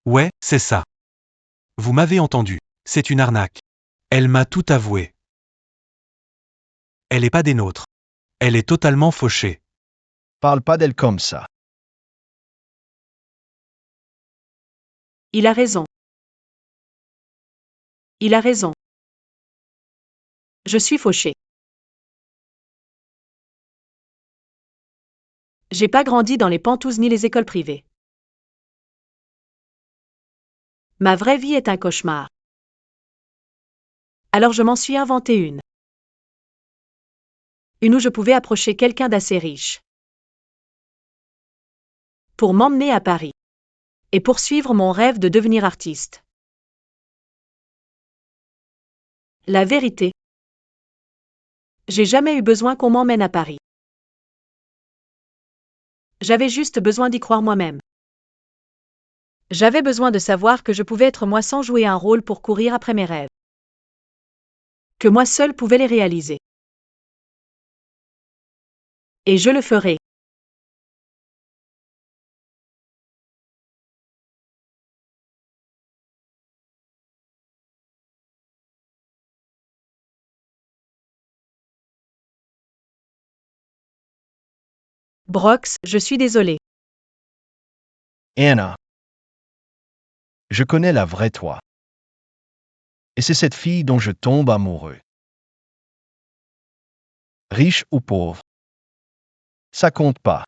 Ouais, c'est ça. Vous m'avez entendu. C'est une arnaque. Elle m'a tout avoué. Elle est pas des nôtres. Elle est totalement fauchée. Parle pas d'elle comme ça. Il a raison. Il a raison. Je suis fauché. J'ai pas grandi dans les pantouses ni les écoles privées. Ma vraie vie est un cauchemar. Alors je m'en suis inventé une. Une où je pouvais approcher quelqu'un d'assez riche. Pour m'emmener à Paris. Et poursuivre mon rêve de devenir artiste. La vérité. J'ai jamais eu besoin qu'on m'emmène à Paris. J'avais juste besoin d'y croire moi-même. J'avais besoin de savoir que je pouvais être moi sans jouer un rôle pour courir après mes rêves. Que moi seul pouvais les réaliser. Et je le ferai. Brox, je suis désolé. Anna. Je connais la vraie toi. Et c'est cette fille dont je tombe amoureux. Riche ou pauvre. Ça compte pas.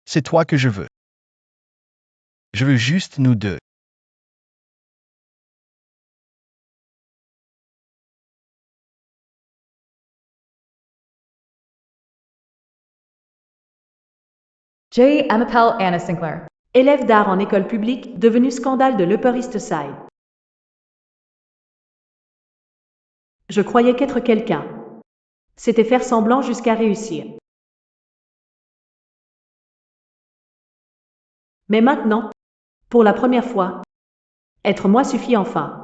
C'est toi que je veux. Je veux juste nous deux. J. Amapel Anna Sinclair. Élève d'art en école publique, devenu scandale de l'Upper East Side. Je croyais qu'être quelqu'un, c'était faire semblant jusqu'à réussir. Mais maintenant, pour la première fois, être moi suffit enfin.